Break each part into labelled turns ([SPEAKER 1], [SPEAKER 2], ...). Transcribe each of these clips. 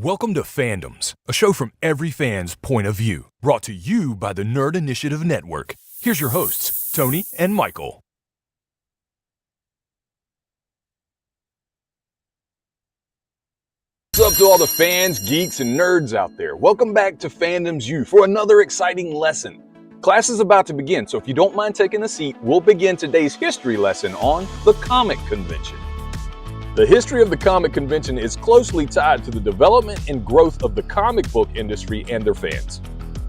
[SPEAKER 1] Welcome to Fandoms, a show from every fan's point of view, brought to you by the Nerd Initiative Network. Here's your hosts, Tony and Michael.
[SPEAKER 2] What's up to all the fans, geeks, and nerds out there? Welcome back to Fandoms U for another exciting lesson. Class is about to begin, so if you don't mind taking a seat, we'll begin today's history lesson on the comic convention. The history of the comic convention is closely tied to the development and growth of the comic book industry and their fans.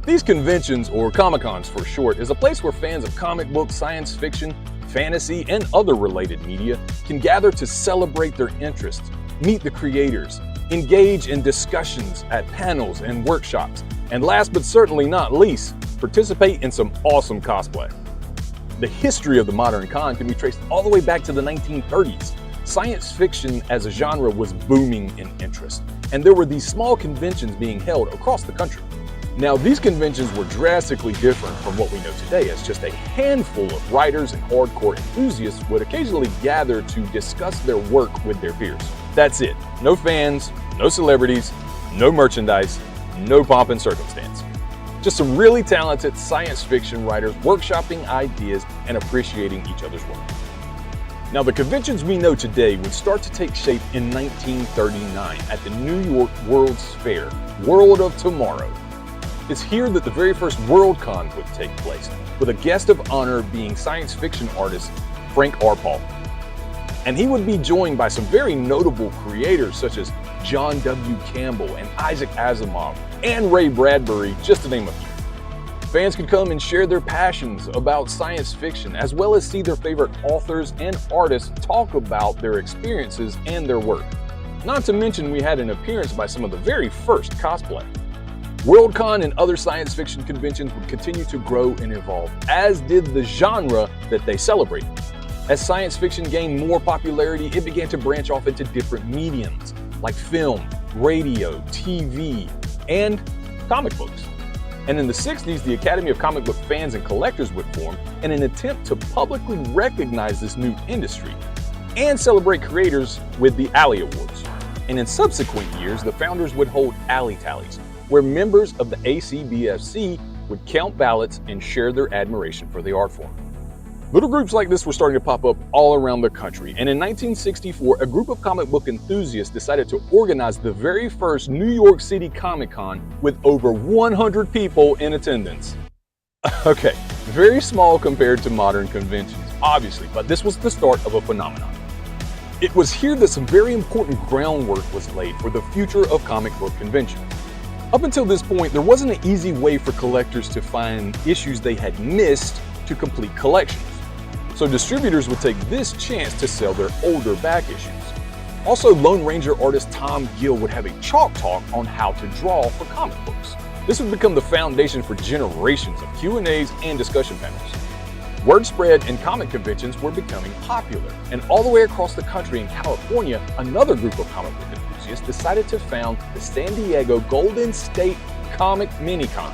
[SPEAKER 2] These conventions, or Comic-Cons for short, is a place where fans of comic books, science fiction, fantasy, and other related media can gather to celebrate their interests, meet the creators, engage in discussions at panels and workshops, and last but certainly not least, participate in some awesome cosplay. The history of the modern con can be traced all the way back to the 1930s. Science fiction as a genre was booming in interest, and there were these small conventions being held across the country. Now, these conventions were drastically different from what we know today, as just a handful of writers and hardcore enthusiasts would occasionally gather to discuss their work with their peers. That's it. No fans, no celebrities, no merchandise, no pomp and circumstance. Just some really talented science fiction writers workshopping ideas and appreciating each other's work. Now, the conventions we know today would start to take shape in 1939 at the New York World's Fair, World of Tomorrow. It's here that the very first Worldcon would take place, with a guest of honor being science fiction artist Frank R. Paul. And he would be joined by some very notable creators such as John W. Campbell and Isaac Asimov and Ray Bradbury, just to name a few. Fans could come and share their passions about science fiction, as well as see their favorite authors and artists talk about their experiences and their work. Not to mention we had an appearance by some of the very first cosplay. Worldcon and other science fiction conventions would continue to grow and evolve, as did the genre that they celebrated. As science fiction gained more popularity, it began to branch off into different mediums, like film, radio, TV, and comic books. And in the 60s, the Academy of Comic Book Fans and Collectors would form in an attempt to publicly recognize this new industry and celebrate creators with the Alley Awards. And in subsequent years, the founders would hold Alley Tallies, where members of the ACBFC would count ballots and share their admiration for the art form. Little groups like this were starting to pop up all around the country, and in 1964, a group of comic book enthusiasts decided to organize the very first New York City Comic-Con with over 100 people in attendance. Okay, very small compared to modern conventions, obviously, but this was the start of a phenomenon. It was here that some very important groundwork was laid for the future of comic book conventions. Up until this point, there wasn't an easy way for collectors to find issues they had missed to complete collections. So distributors would take this chance to sell their older back issues. Also, Lone Ranger artist Tom Gill would have a chalk talk on how to draw for comic books. This would become the foundation for generations of Q&As and discussion panels. Word spread and comic conventions were becoming popular, and all the way across the country in California, another group of comic book enthusiasts decided to found the San Diego Golden State Comic Minicon.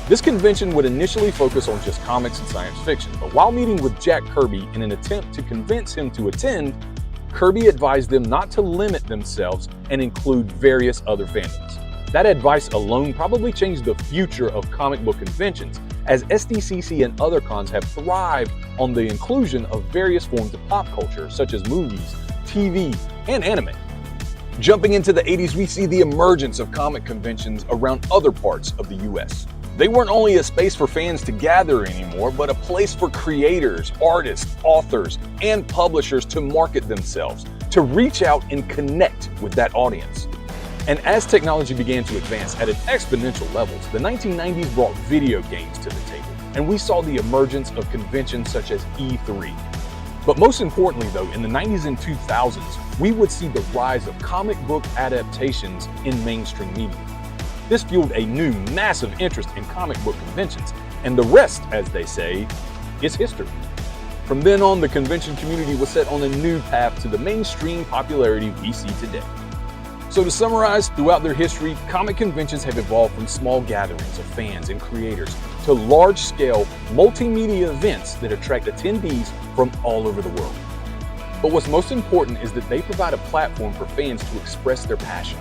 [SPEAKER 2] This convention would initially focus on just comics and science fiction, but while meeting with Jack Kirby in an attempt to convince him to attend, Kirby advised them not to limit themselves and include various other fandoms. That advice alone probably changed the future of comic book conventions, as SDCC and other cons have thrived on the inclusion of various forms of pop culture, such as movies, TV, and anime. Jumping into the 80s, we see the emergence of comic conventions around other parts of the US. They weren't only a space for fans to gather anymore, but a place for creators, artists, authors, and publishers to market themselves, to reach out and connect with that audience. And as technology began to advance at an exponential levels, the 1990s brought video games to the table, and we saw the emergence of conventions such as E3. But most importantly though, in the 90s and 2000s, we would see the rise of comic book adaptations in mainstream media. This fueled a new massive interest in comic book conventions, and the rest, as they say, is history. From then on, the convention community was set on a new path to the mainstream popularity we see today. So to summarize, throughout their history, comic conventions have evolved from small gatherings of fans and creators to large-scale multimedia events that attract attendees from all over the world. But what's most important is that they provide a platform for fans to express their passion.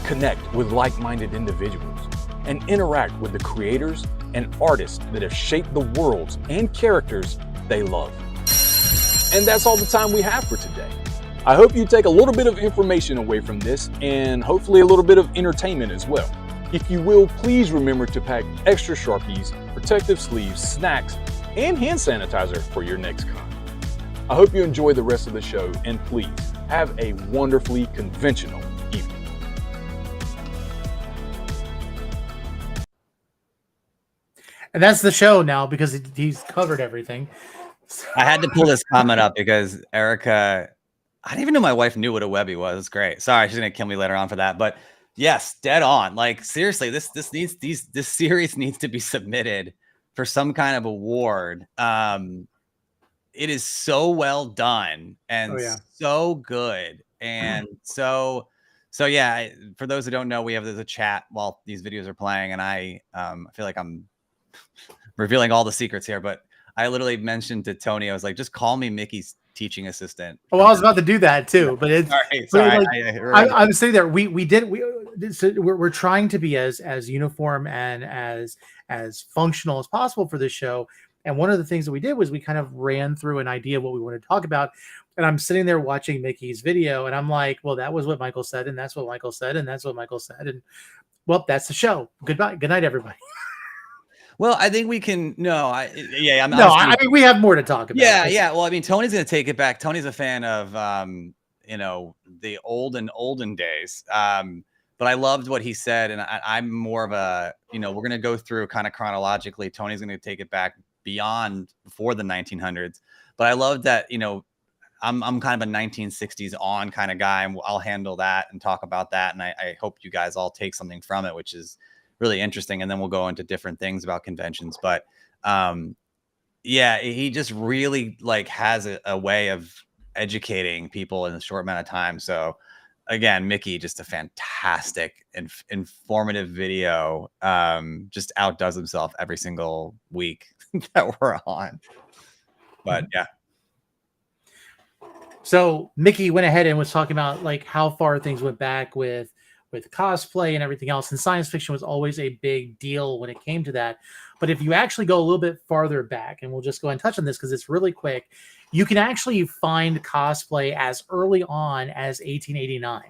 [SPEAKER 2] connect with like-minded individuals, and interact with the creators and artists that have shaped the worlds and characters they love. And that's all the time we have for today. I hope you take a little bit of information away from this and hopefully a little bit of entertainment as well. If you will, please remember to pack extra Sharpies, protective sleeves, snacks, and hand sanitizer for your next con. I hope you enjoy the rest of the show, and please have a wonderfully conventional evening.
[SPEAKER 3] And that's the show now because he's covered everything.
[SPEAKER 4] I had to pull this comment up because Erica, I didn't even know my wife knew what a Webby was. It's great. Sorry, she's gonna kill me later on for that. But yes, dead on. Like seriously, this series needs to be submitted for some kind of award. It is so well done and so good. And so yeah, for those who don't know, we have a chat while these videos are playing, and I feel like I'm revealing all the secrets here, but I literally mentioned to Tony, I was like, just call me Mickey's teaching assistant.
[SPEAKER 3] Oh, I was about to do that too, but it's
[SPEAKER 4] sorry.
[SPEAKER 3] I'm saying that we're trying to be as uniform and as functional as possible for this show. And one of the things that we did was we kind of ran through an idea of what we wanted to talk about. And I'm sitting there watching Mickey's video, and I'm like, well, that was what Michael said, and that's what Michael said, and that's what Michael said, and well, that's the show. Goodbye, good night, everybody.
[SPEAKER 4] Well, I think we can. I
[SPEAKER 3] mean, we have more to talk about.
[SPEAKER 4] Yeah. Well, I mean, Tony's going to take it back. Tony's a fan of, the olden days. But I loved what he said, and I'm more of a, we're going to go through kind of chronologically. Tony's going to take it back before the 1900s. But I love that, I'm kind of a 1960s on kind of guy, and I'll handle that and talk about that. And I hope you guys all take something from it, which is really interesting. And then we'll go into different things about conventions. But he just really has a way of educating people in a short amount of time. So again, Mickey, just a fantastic and informative video. Just outdoes himself every single week that we're on. But yeah.
[SPEAKER 3] So Mickey went ahead and was talking about how far things went back with cosplay and everything else. And science fiction was always a big deal when it came to that. But if you actually go a little bit farther back, and we'll just go and touch on this because it's really quick, you can actually find cosplay as early on as 1889.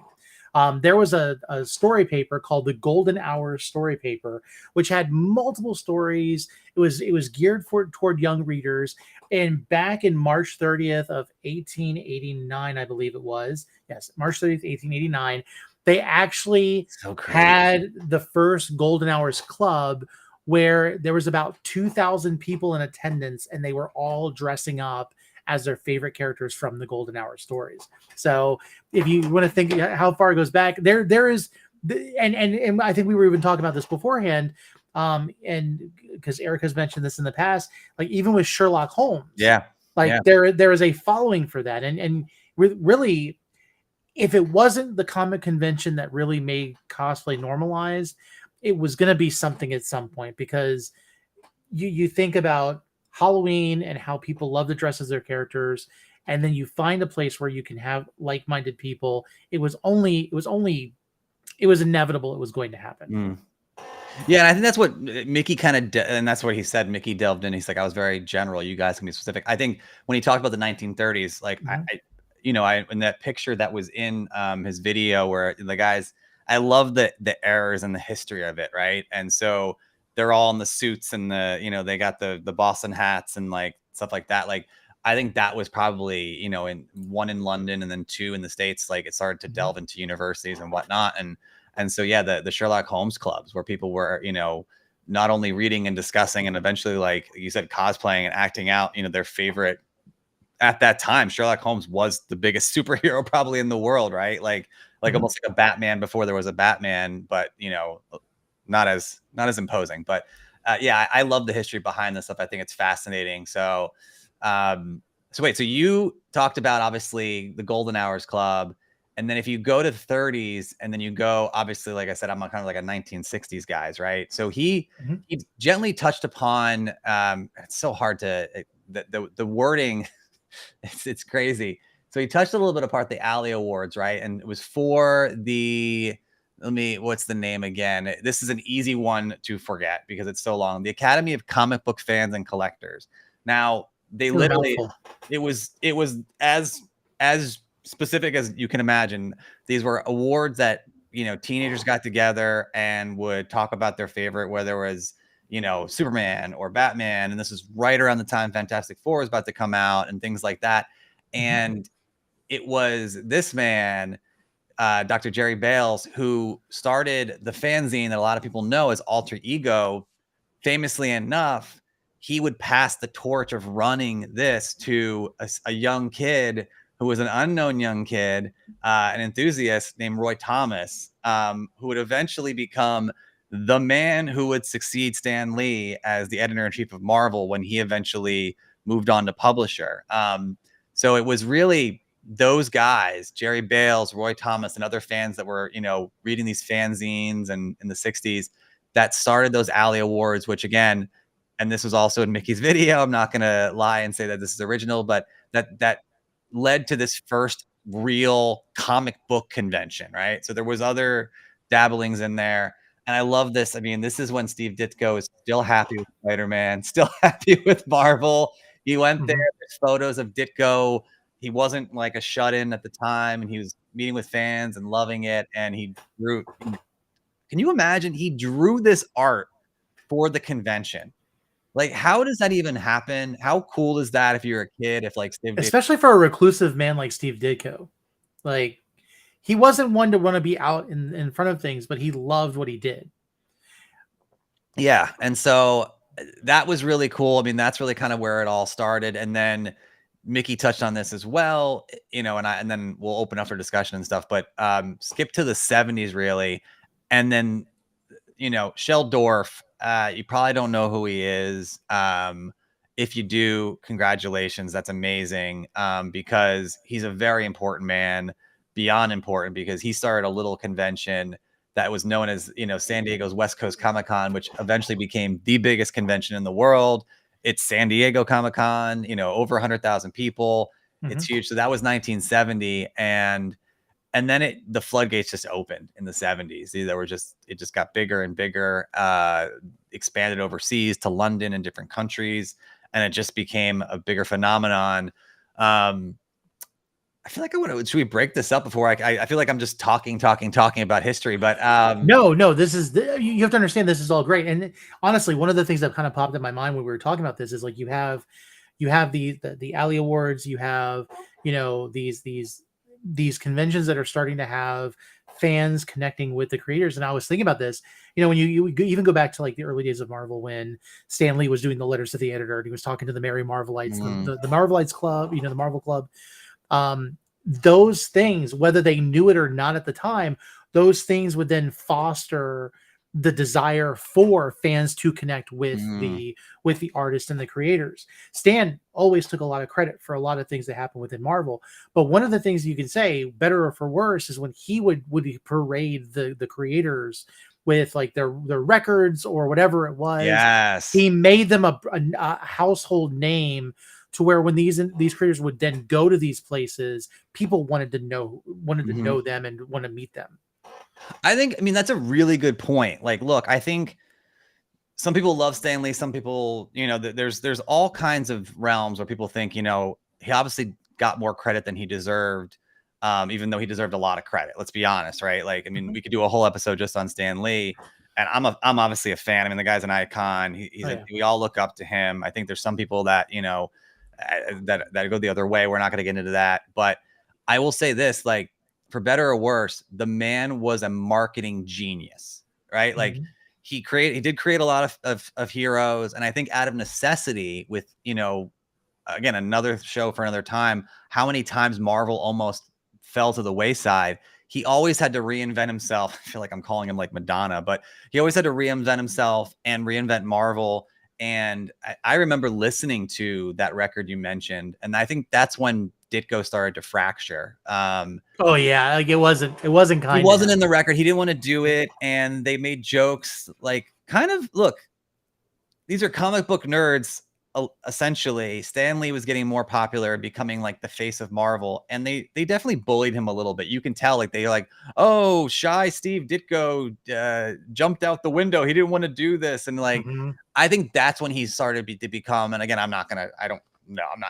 [SPEAKER 3] There was a story paper called the Golden Hour Story Paper, which had multiple stories. It was geared toward young readers. And back in March 30th of 1889, I believe it was. Yes, March 30th, 1889. They actually had the first Golden Hours Club where there was about 2,000 people in attendance, and they were all dressing up as their favorite characters from the Golden Hour stories. So if you want to think how far it goes back, there is, and I think we were even talking about this beforehand, and because Eric has mentioned this in the past, even with Sherlock Holmes, there is a following for that, and really, if it wasn't the comic convention that really made cosplay normalized, it was going to be something at some point, because you think about Halloween and how people love to dress as their characters, and then you find a place where you can have like-minded people. It was inevitable it was going to happen.
[SPEAKER 4] Yeah, and I think that's what Mickey and that's what he said. Mickey delved in. He's like, I was very general. You guys can be specific. I think when he talked about the 1930s, in that picture that was in his video where the guys, I love the errors and the history of it, right? And so they're all in the suits and they got the Boston hats and stuff like that. I think that was probably, in one in London and then two in the States, it started to delve into universities and whatnot. And so, yeah, the Sherlock Holmes clubs where people were, not only reading and discussing and eventually, like you said, cosplaying and acting out, their favorite. At that time, Sherlock Holmes was the biggest superhero probably in the world, right? Almost like a Batman before there was a Batman, but not as imposing. But I love the history behind this stuff. I think it's fascinating. So wait, so you talked about obviously the Golden Hours Club, and then if you go to the 30s, and then you go, obviously, like I said, I'm kind of like a 1960s guys, right? So he gently touched upon. It's so hard to the wording. It's crazy. So he touched a little bit apart the Alley Awards, right? And it was for the what's the name again? This is an easy one to forget because it's so long. The Academy of Comic Book Fans and Collectors. Now, they literally, it was as specific as you can imagine. These were awards that, you know, teenagers got together and would talk about their favorite, whether it was, you know, Superman or Batman. And this is right around the time Fantastic Four was about to come out and things like that. And it was this man, Dr. Jerry Bales, who started the fanzine that a lot of people know as Alter Ego. Famously enough, he would pass the torch of running this to a young kid who was an unknown young kid, an enthusiast named Roy Thomas, who would eventually become the man who would succeed Stan Lee as the editor-in-chief of Marvel when he eventually moved on to publisher. So it was really those guys, Jerry Bales, Roy Thomas, and other fans that were, you know, reading these fanzines and in the 60s that started those Alley Awards, which again, and this was also in Mickey's video, I'm not going to lie and say that this is original, but that led to this first real comic book convention, right? So there was other dabblings in there. And I love this. I mean, this is when Steve Ditko is still happy with Spider-Man, still happy with Marvel. He went there. There's photos of Ditko. He wasn't like a shut-in at the time, and he was meeting with fans and loving it. And he drew. Can you imagine? He drew this art for the convention. Like, how does that even happen? How cool is that if you're a kid? If like Steve,
[SPEAKER 3] especially for a reclusive man like Steve Ditko, like he wasn't one to want to be out in front of things, but he loved what he did.
[SPEAKER 4] Yeah, and so that was really cool. I mean, that's really kind of where it all started. And then Mickey touched on this as well, you know, and then we'll open up for discussion and stuff. But skip to the 70s really, and then you know, Sheldorf. You probably don't know who he is. If you do, congratulations. That's amazing. Because he's a very important man, beyond important, because he started a little convention that was known as, you know, San Diego's West Coast Comic-Con, which eventually became the biggest convention in the world. It's San Diego Comic-Con, you know, over 100,000 people. It's huge. So that was 1970. And then the floodgates just opened in the 70s. It just got bigger and bigger, expanded overseas to London and different countries, and it just became a bigger phenomenon. I feel like should we break this up before I feel like I'm just talking about history, but
[SPEAKER 3] no, this is you have to understand this is all great. And honestly, one of the things that kind of popped in my mind when we were talking about this is like you have the Alley Awards, you have, you know, these conventions that are starting to have fans connecting with the creators. And I was thinking about this, you know, when you even go back to like the early days of Marvel, when Stan Lee was doing the letters to the editor and he was talking to the Merry Marvelites, the Marvelites Club, you know, the Marvel Club. Those things, whether they knew it or not at the time, those things would then foster the desire for fans to connect with the artists and the creators. Stan always took a lot of credit for a lot of things that happened within Marvel, but one of the things you can say, better or for worse, is when he would parade the creators with like their records or whatever it was.
[SPEAKER 4] Yes,
[SPEAKER 3] he made them a household name, to where when these creators would then go to these places, people wanted to know them and want to meet them.
[SPEAKER 4] I mean, that's a really good point. Like, look, I think some people love Stan Lee. Some people, you know, there's all kinds of realms where people think, you know, he obviously got more credit than he deserved, even though he deserved a lot of credit. Let's be honest, right? Like, I mean, we could do a whole episode just on Stan Lee, and I'm obviously a fan. I mean, the guy's an icon. We all look up to him. I think there's some people that, you know, that go the other way. We're not going to get into that, but I will say this, like, for better or worse, the man was a marketing genius, right? Like he did create a lot of heroes. And I think out of necessity, with, you know, again, another show for another time, how many times Marvel almost fell to the wayside. He always had to reinvent himself. I feel like I'm calling him like Madonna, but he always had to reinvent himself and reinvent Marvel. And I remember listening to that record you mentioned, and I think that's when Ditko started to fracture.
[SPEAKER 3] Oh yeah, like it wasn't kind.
[SPEAKER 4] He wasn't in the record. He didn't want to do it, and they made jokes like, kind of, look, these are comic book nerds. essentially Stan Lee was getting more popular, becoming like the face of Marvel, and they definitely bullied him a little bit. You can tell, like, they're like, oh, shy Steve Ditko jumped out the window, he didn't want to do this, and like I think that's when he started to become, and again, I'm not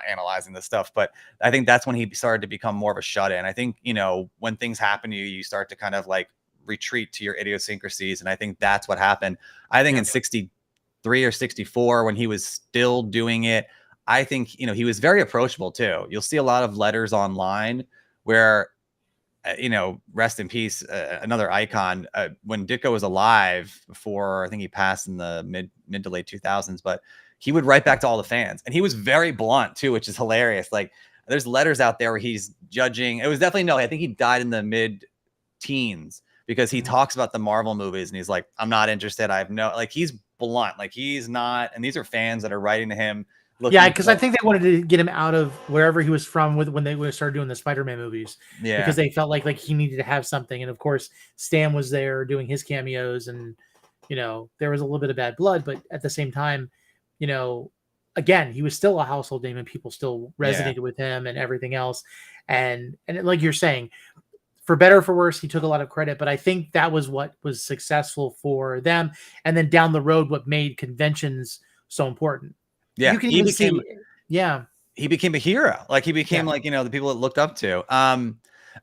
[SPEAKER 4] analyzing this stuff, but I think that's when he started to become more of a shut-in. I think, you know, when things happen to you, you start to kind of like retreat to your idiosyncrasies, and I think that's what happened. I think in 63 or 64, when he was still doing it, I think, you know, he was very approachable too. You'll see a lot of letters online where, you know, rest in peace, another icon, when Ditko was alive, before I think he passed in the mid to late 2000s, but he would write back to all the fans, and he was very blunt too, which is hilarious. Like, there's letters out there where he's judging. It was definitely, no, I think he died in the mid teens, because he talks about the Marvel movies and he's like, I'm not interested. I have no, like, he's blunt, like he's not, and these are fans that are writing to him.
[SPEAKER 3] Yeah, because I think they wanted to get him out of wherever he was from when they started doing the Spider-Man movies. Yeah, because they felt like he needed to have something, and of course Stan was there doing his cameos, and you know, there was a little bit of bad blood, but at the same time, you know, again, he was still a household name, and people still resonated with him and everything else, and like you're saying, for better or for worse, he took a lot of credit, but I think that was what was successful for them. And then down the road, what made conventions so important.
[SPEAKER 4] Yeah,
[SPEAKER 3] you can even see,
[SPEAKER 4] he became a hero. Like, he became like, you know, the people that looked up to.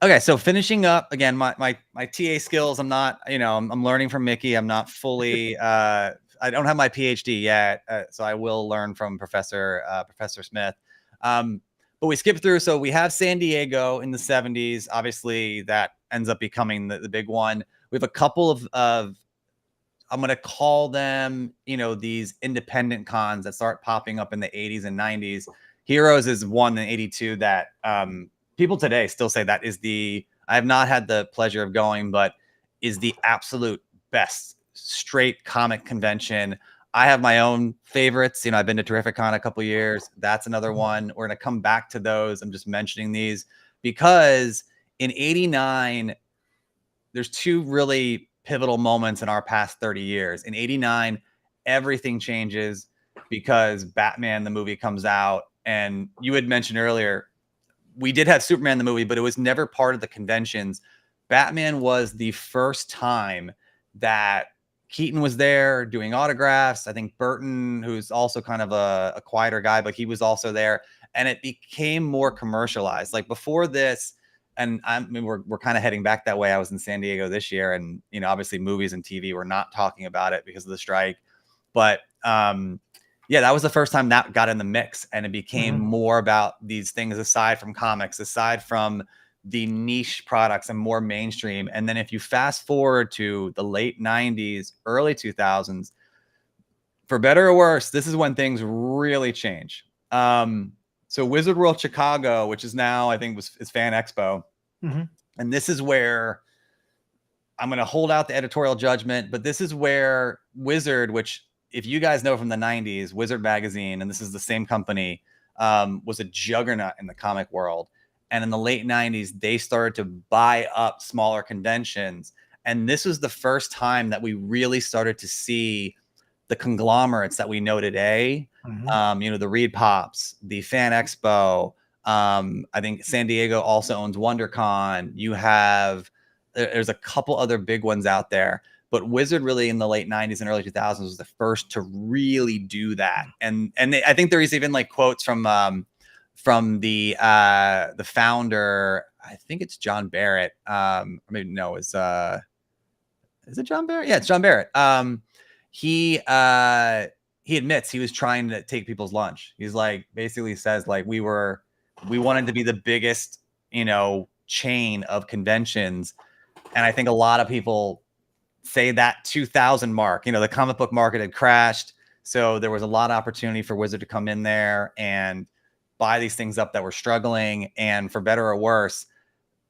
[SPEAKER 4] Okay, so finishing up again, my TA skills. I'm not, you know, I'm learning from Mickey. I'm not fully. I don't have my PhD yet, so I will learn from Professor Smith. But we skipped through. So we have San Diego in the 70s. Obviously, that ends up becoming the big one. We have a couple of I'm going to call them, you know, these independent cons that start popping up in the 80s and 90s. Heroes is one in 82 that people today still say that is I have not had the pleasure of going, but is the absolute best straight comic convention. I have my own favorites. You know, I've been to Terrificon a couple years. That's another one. We're going to come back to those. I'm just mentioning these because in 89, there's two really pivotal moments in our past 30 years. In 89, everything changes because Batman, the movie, comes out. And you had mentioned earlier, we did have Superman the movie, but it was never part of the conventions. Batman was the first time that Keaton was there doing autographs. I think Burton, who's also kind of a quieter guy, but he was also there. And it became more commercialized. Like, before this, and I mean, we're kind of heading back that way. I was in San Diego this year, and, you know, obviously movies and TV were not talking about it because of the strike. But yeah, that was the first time that got in the mix, and it became more about these things aside from comics, aside from the niche products, and more mainstream. And then if you fast forward to the late 90s, early 2000s, for better or worse, this is when things really change. So Wizard World Chicago, which is now, I think, is Fan Expo. And this is where I'm going to hold out the editorial judgment, but this is where Wizard, which, if you guys know from the 90s, Wizard Magazine, and this is the same company, was a juggernaut in the comic world. And in the late 90s, they started to buy up smaller conventions. And this was the first time that we really started to see the conglomerates that we know today. You know, the Reed Pops, the Fan Expo. I think San Diego also owns WonderCon. There's a couple other big ones out there. But Wizard really in the late 90s and early 2000s was the first to really do that. And I think there is even like quotes from the founder. I think it's John Barrett. Or maybe no, is it John Barrett? Yeah, it's John Barrett. He admits he was trying to take people's lunch. He's like, basically says like, we wanted to be the biggest, you know, chain of conventions. And I think a lot of people say that 2000 mark, you know, the comic book market had crashed. So there was a lot of opportunity for Wizard to come in there and buy these things up that were struggling. And for better or worse,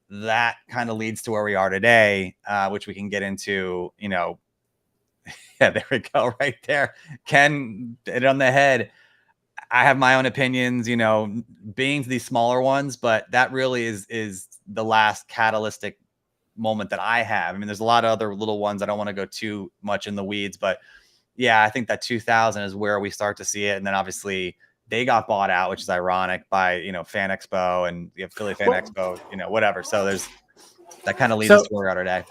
[SPEAKER 4] that kind of leads to where we are today, which we can get into, you know. Yeah, there we go. Right there. Ken hit it on the head. I have my own opinions, you know, being these smaller ones, but that really is the last catalytic moment that I have. I mean, there's a lot of other little ones. I don't want to go too much in the weeds, but yeah, I think that 2000 is where we start to see it. And then obviously they got bought out, which is ironic, by, you know, Fan Expo and Philly Fan Expo, you know, whatever. So that kind of leads us to where we are today.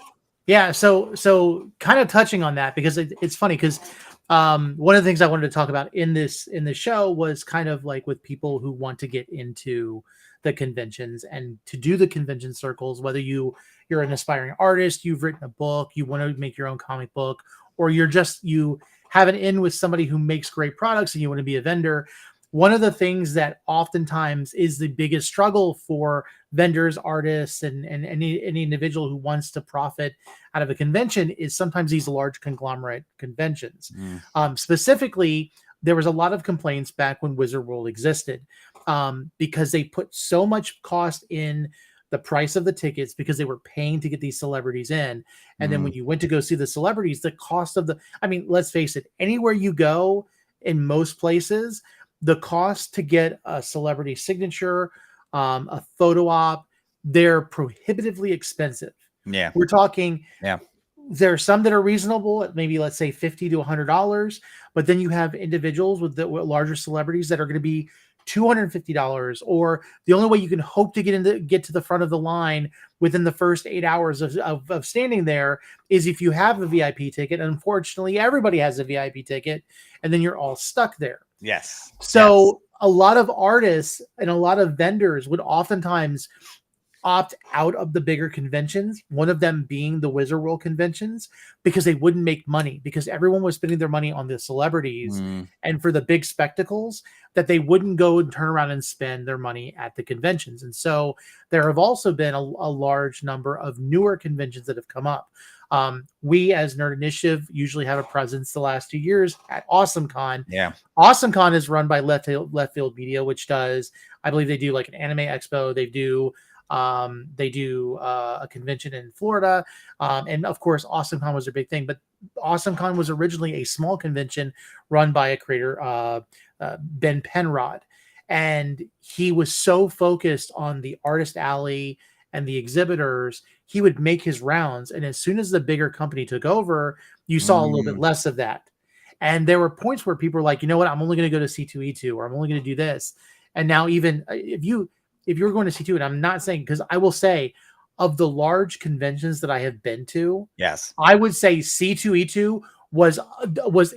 [SPEAKER 3] Yeah. So kind of touching on that, because it's funny, because one of the things I wanted to talk about in the show was kind of like with people who want to get into the conventions and to do the convention circles, whether you're an aspiring artist, you've written a book, you want to make your own comic book, or you have an in with somebody who makes great products and you want to be a vendor. One of the things that oftentimes is the biggest struggle for vendors, artists, and any individual who wants to profit out of a convention is sometimes these large conglomerate conventions. Specifically, there was a lot of complaints back when Wizard World existed, because they put so much cost in the price of the tickets because they were paying to get these celebrities in. And then when you went to go see the celebrities, the cost of let's face it, anywhere you go in most places, the cost to get a celebrity signature, a photo op, they're prohibitively expensive.
[SPEAKER 4] Yeah.
[SPEAKER 3] We're talking,
[SPEAKER 4] yeah,
[SPEAKER 3] there are some that are reasonable at maybe, let's say $50 to $100, but then you have individuals with larger celebrities that are going to be $250, or the only way you can hope to get to the front of the line within the first 8 hours of standing there is if you have a VIP ticket. Unfortunately, everybody has a VIP ticket, and then you're all stuck there.
[SPEAKER 4] Yes.
[SPEAKER 3] So a lot of artists and a lot of vendors would oftentimes opt out of the bigger conventions, one of them being the Wizard World conventions, because they wouldn't make money, because everyone was spending their money on the celebrities and for the big spectacles, that they wouldn't go and turn around and spend their money at the conventions. And so there have also been a large number of newer conventions that have come up. We as Nerd Initiative usually have a presence the last 2 years at AwesomeCon.
[SPEAKER 4] Yeah.
[SPEAKER 3] AwesomeCon is run by Left Field Media, which does, I believe they do like an anime expo. They do a convention in Florida. And of course, AwesomeCon was a big thing, but AwesomeCon was originally a small convention run by a creator, Ben Penrod. And he was so focused on the artist alley and the exhibitors, he would make his rounds. And as soon as the bigger company took over, you saw a little bit less of that. And there were points where people were like, you know what, I'm only going to go to C2E2, or I'm only going to do this. And now even if you're going to C2, and I'm not saying, because I will say, of the large conventions that I have been to,
[SPEAKER 4] yes,
[SPEAKER 3] I would say C2E2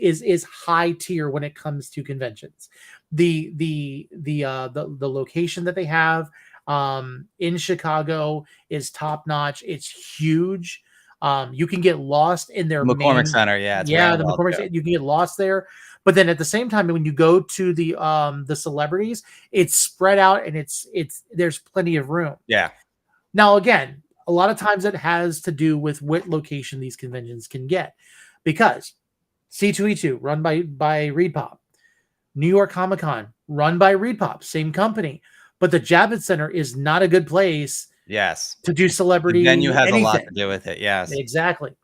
[SPEAKER 3] is high tier when it comes to conventions. The location that they have in Chicago is top notch. It's huge. You can get lost in their
[SPEAKER 4] McCormick Center. Yeah,
[SPEAKER 3] the McCormick Center. You can get lost there. But then at the same time, when you go to the celebrities, it's spread out and there's plenty of room.
[SPEAKER 4] Yeah.
[SPEAKER 3] Now, again, a lot of times it has to do with what location these conventions can get, because C2E2 run by ReedPop, New York Comic Con run by ReedPop, same company, but the Javits Center is not a good place.
[SPEAKER 4] Yes.
[SPEAKER 3] To do celebrity.
[SPEAKER 4] The venue has
[SPEAKER 3] anything.
[SPEAKER 4] a lot to do with it. Yes.
[SPEAKER 3] Exactly.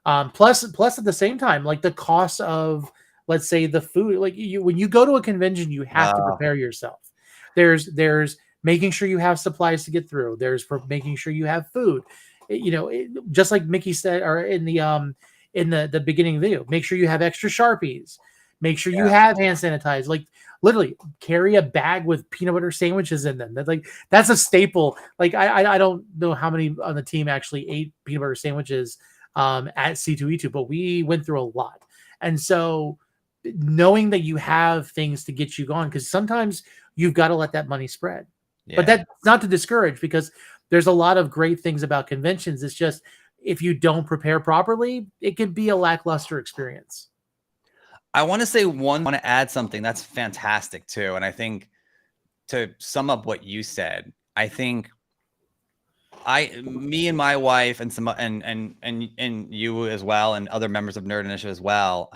[SPEAKER 3] Plus at the same time, like the cost of, let's say, the food, like when you go to a convention, you have to prepare yourself. There's making sure you have supplies to get through. There's making sure you have food. Just like Mickey said, or in the beginning of the video, make sure you have extra Sharpies. Make sure you have hand sanitizer. Like literally carry a bag with peanut butter sandwiches in them. That's a staple. Like I don't know how many on the team actually ate peanut butter sandwiches at C2E2, but we went through a lot. And so knowing that you have things to get you going, because sometimes you've got to let that money spread. Yeah. But that's not to discourage, because there's a lot of great things about conventions. It's just, if you don't prepare properly, it can be a lackluster experience.
[SPEAKER 4] I want to add something that's fantastic too. And I think to sum up what you said, I think me and my wife and some and you as well, and other members of Nerd Initiative as well,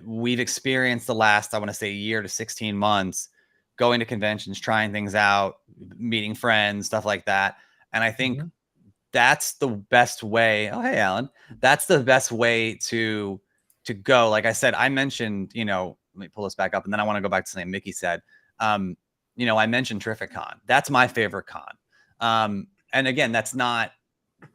[SPEAKER 4] we've experienced the last, I want to say, year to 16 months going to conventions, trying things out, meeting friends, stuff like that. And I think that's the best way. Oh, hey, Alan. That's the best way to go. Like I said, I mentioned, let me pull this back up, and then I want to go back to something Mickey said. I mentioned Terrific Con. That's my favorite con. And again, that's not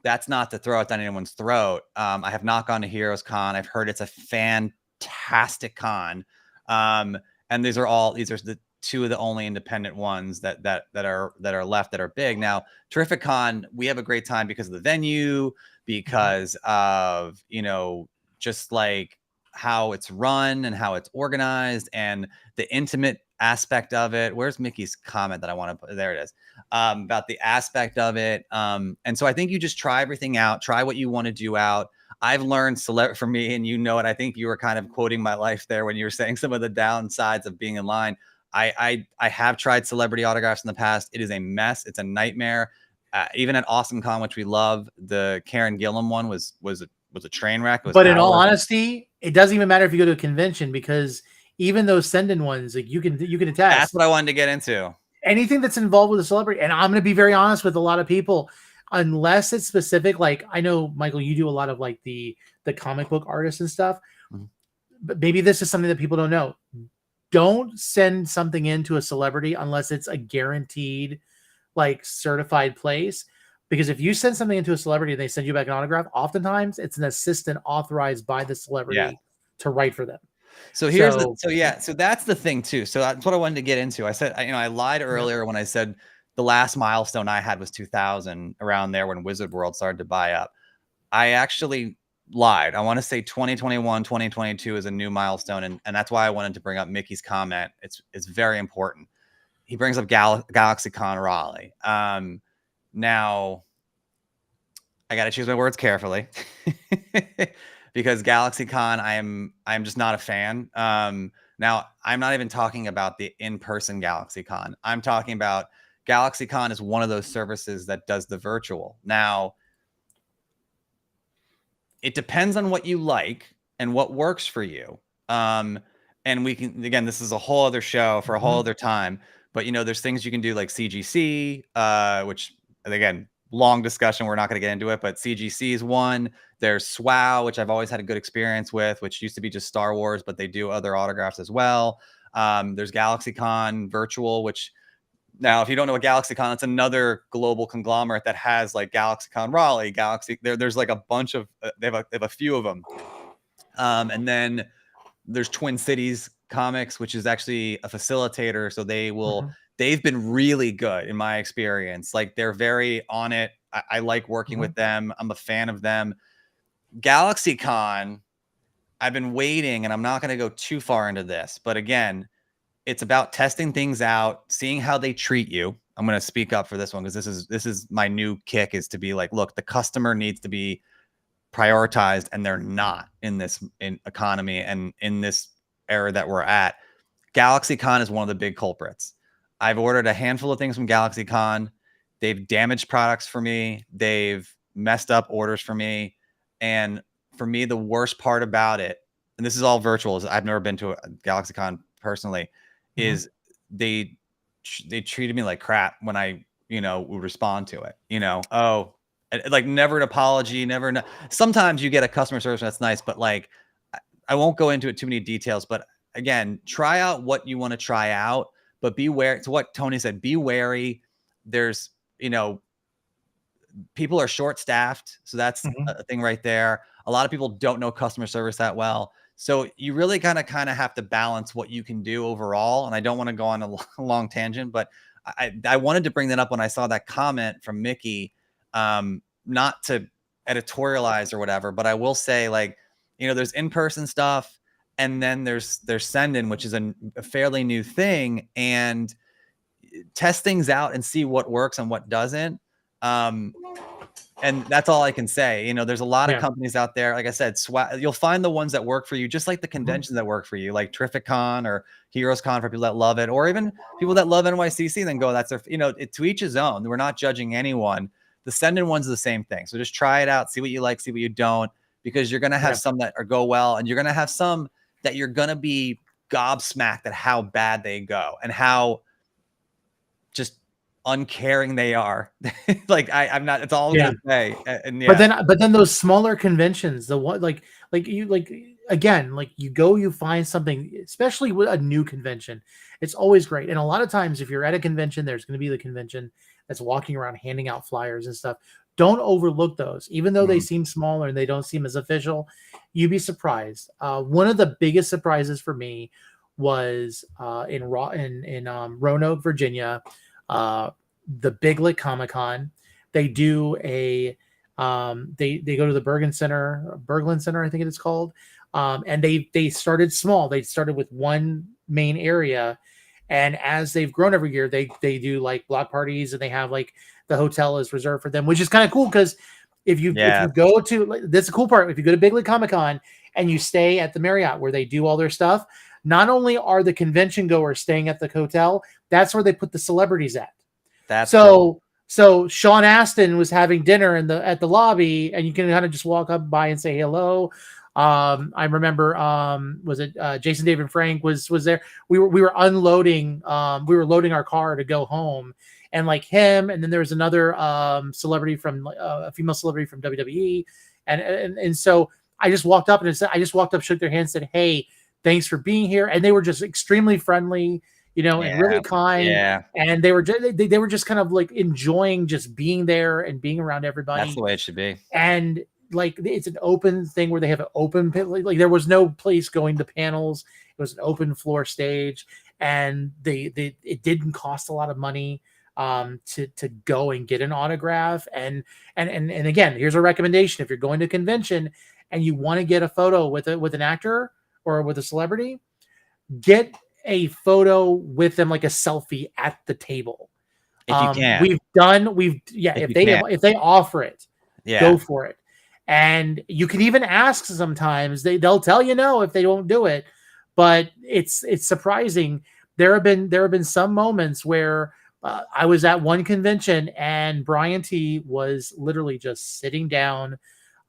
[SPEAKER 4] that's not to throw it down anyone's throat. I have not gone to Heroes Con. I've heard it's a fantastic con. And these are the two of the only independent ones that are left that are big. Now, Terrific Con, we have a great time because of the venue, because of, you know, just like how it's run and how it's organized and the intimate aspect of it. Where's Mickey's comment that I want to put? There it is. About the aspect of it. And so I think you just try everything out, try what you want to do out. I've learned for me, and you know it, I think you were kind of quoting my life there when you were saying some of the downsides of being in line. I have tried celebrity autographs in the past. It is a mess. It's a nightmare. Even at Awesome Con, which we love, the Karen Gillan one was a train wreck.
[SPEAKER 3] But in all honesty, it doesn't even matter if you go to a convention, because even those send-in ones, like you can attest.
[SPEAKER 4] That's what I wanted to get into.
[SPEAKER 3] Anything that's involved with a celebrity, and I'm going to be very honest with a lot of people, unless it's specific. Like I know, Michael, you do a lot of like the comic book artists and stuff, but maybe this is something that people don't know. Don't send something into a celebrity unless it's a guaranteed, like certified place. Because if you send something into a celebrity and they send you back an autograph, oftentimes it's an assistant authorized by the celebrity to write for them.
[SPEAKER 4] So that's the thing too. So that's what I wanted to get into. I said, I lied earlier when I said the last milestone I had was 2000, around there when Wizard World started to buy up. I actually lied. I want to say 2021, 2022 is a new milestone. And that's why I wanted to bring up Mickey's comment. It's very important. He brings up GalaxyCon Raleigh. Now I got to choose my words carefully because GalaxyCon, I'm just not a fan. Now I'm not even talking about the in-person GalaxyCon. I'm talking about GalaxyCon is one of those services that does the virtual. Now, it depends on what you like and what works for you. And we can, again, this is a whole other show for a whole other time, but there's things you can do like CGC, which again, long discussion. We're not going to get into it, but CGC is one. There's SWOW, which I've always had a good experience with, which used to be just Star Wars, but they do other autographs as well. There's GalaxyCon Virtual, which now, if you don't know what GalaxyCon, it's another global conglomerate that has like GalaxyCon Raleigh, there's like a bunch of, they have a few of them. And then there's Twin Cities Comics, which is actually a facilitator. So they've been really good in my experience. Like they're very on it. I like working with them. I'm a fan of them. GalaxyCon, I've been waiting, and I'm not going to go too far into this, but again, it's about testing things out, seeing how they treat you. I'm going to speak up for this one because this is my new kick, is to be like, look, the customer needs to be prioritized, and they're not in this economy and in this era that we're at. GalaxyCon is one of the big culprits. I've ordered a handful of things from GalaxyCon. They've damaged products for me. They've messed up orders for me. And for me, the worst part about it, and this is all virtual, is I've never been to a GalaxyCon personally, is they treated me like crap when I, would respond to it, like never an apology, sometimes you get a customer service that's nice, but like, I won't go into it too many details, but again, try out what you want to try out, but be wary. To what Tony said, be wary. There's, people are short staffed. So that's a thing right there. A lot of people don't know customer service that well. So you really kind of have to balance what you can do overall. And I don't want to go on a long tangent, but I wanted to bring that up when I saw that comment from Mickey, not to editorialize or whatever, but I will say, like, there's in-person stuff, and then there's send-in, which is a fairly new thing, and test things out and see what works and what doesn't. And that's all I can say. There's a lot of companies out there. Like I said, you'll find the ones that work for you, just like the conventions that work for you, like Terrific-Con or Heroes-Con for people that love it, or even people that love NYCC, then go, that's their, to each his own. We're not judging anyone. The send-in ones are the same thing. So just try it out, see what you like, see what you don't, because you're going to have some that go well, and you're going to have some that you're going to be gobsmacked at how bad they go and how just uncaring they are. Like I'm not, it's all I'm gonna say. And
[SPEAKER 3] but then those smaller conventions, the one like again, like you find something, especially with a new convention, it's always great. And a lot of times if you're at a convention, there's going to be the convention that's walking around handing out flyers and stuff. don't overlook those, even though they seem smaller and they don't seem as official. You'd be surprised. One of the biggest surprises for me was in Roanoke, Virginia, the Biglet Comic Con. They do a they go to the Bergland Center, I think it is called. And they started small. They started with one main area, and as they've grown every year, they do like block parties, and they have like the hotel is reserved for them, which is kind of cool because if you go to, that's the cool part. If you go to Biglet Comic Con and you stay at the Marriott where they do all their stuff, not only are the convention goers staying at the hotel, that's where they put the celebrities at.
[SPEAKER 4] That's cool.
[SPEAKER 3] So Sean Astin was having dinner at the lobby, and you can kind of just walk up by and say hello. I remember, was it Jason David Frank was there? We were unloading, we were loading our car to go home, and like him, and then there was another celebrity from a female celebrity from WWE, and so I just walked up shook their hand, said, "Hey, thanks for being here," and they were just extremely friendly, and really kind. Yeah. And they were just kind of like enjoying just being there and being around everybody.
[SPEAKER 4] That's the way it should be.
[SPEAKER 3] And like it's an open thing where they have an open pit. Like there was no place going to panels. It was an open floor stage, and it didn't cost a lot of money to go and get an autograph. And again, here's a recommendation: if you're going to a convention and you want to get a photo with an actor or with a celebrity, get a photo with them, like a selfie at the table.
[SPEAKER 4] If you can.
[SPEAKER 3] If they offer it, go for it. And you can even ask sometimes. They'll tell you no if they don't do it. But it's surprising. There have been some moments where I was at one convention and Brian T was literally just sitting down.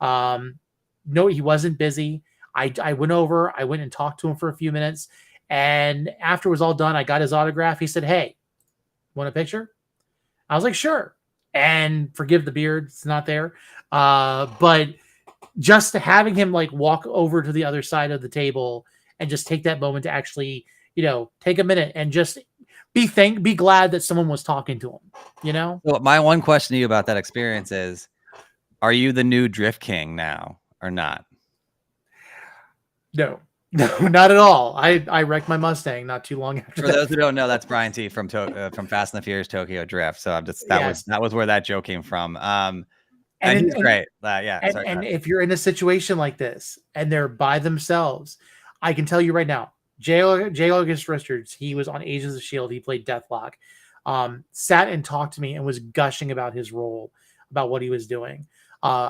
[SPEAKER 3] No, he wasn't busy. I went and talked to him for a few minutes. And after it was all done, I got his autograph. He said, "Hey, want a picture?" I was like, "Sure." And forgive the beard, it's not there. But just having him like walk over to the other side of the table and just take that moment to actually, take a minute and just be glad that someone was talking to him,
[SPEAKER 4] So my one question to you about that experience is, are you the new Drift King now or not?
[SPEAKER 3] No, not at all. I wrecked my Mustang not too long after.
[SPEAKER 4] For those who don't know, that's Brian T from Fast and the Furious Tokyo Drift. So that was where that joke came from. And he's great.
[SPEAKER 3] And if you're in a situation like this and they're by themselves, I can tell you right now, J. August Richards, he was on Agents of S.H.I.E.L.D. He played Deathlock. Sat and talked to me and was gushing about his role, about what he was doing.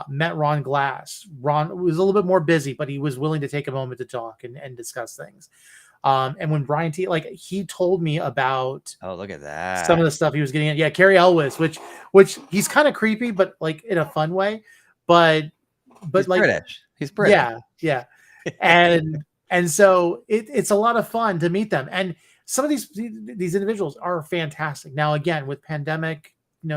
[SPEAKER 3] Met Ron Glass. Ron was a little bit more busy, but he was willing to take a moment to talk and discuss things. And when Brian T, he told me about,
[SPEAKER 4] look at that,
[SPEAKER 3] some of the stuff he was getting at. Yeah, Carrie Elwes, which he's kind of creepy, but like in a fun way. But
[SPEAKER 4] he's like British. He's British.
[SPEAKER 3] Yeah. And so it's a lot of fun to meet them. And some of these individuals are fantastic. Now, again, with pandemic,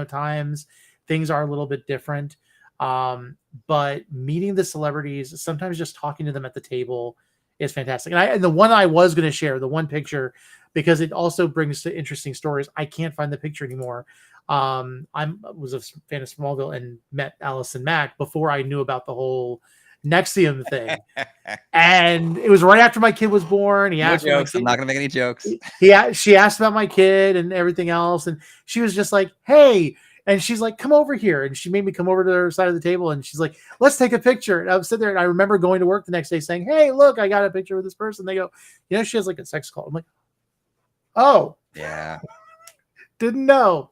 [SPEAKER 3] times, things are a little bit different. But meeting the celebrities, sometimes just talking to them at the table is fantastic. And the one I was going to share, the one picture, because it also brings to interesting stories. I can't find the picture anymore. I was a fan of Smallville and met Allison Mack before I knew about the whole Nexium thing. And it was right after my kid was born. He asked,
[SPEAKER 4] I'm not going to make any jokes.
[SPEAKER 3] She asked about my kid and everything else. And she was just like, "Hey," and she's like, "Come over here." And she made me come over to her side of the table. And she's like, "Let's take a picture." And I was sitting there, and I remember going to work the next day saying, "Hey, look, I got a picture with this person." They go, "She has like a sex call." I'm like, "Oh,
[SPEAKER 4] yeah."
[SPEAKER 3] Didn't know.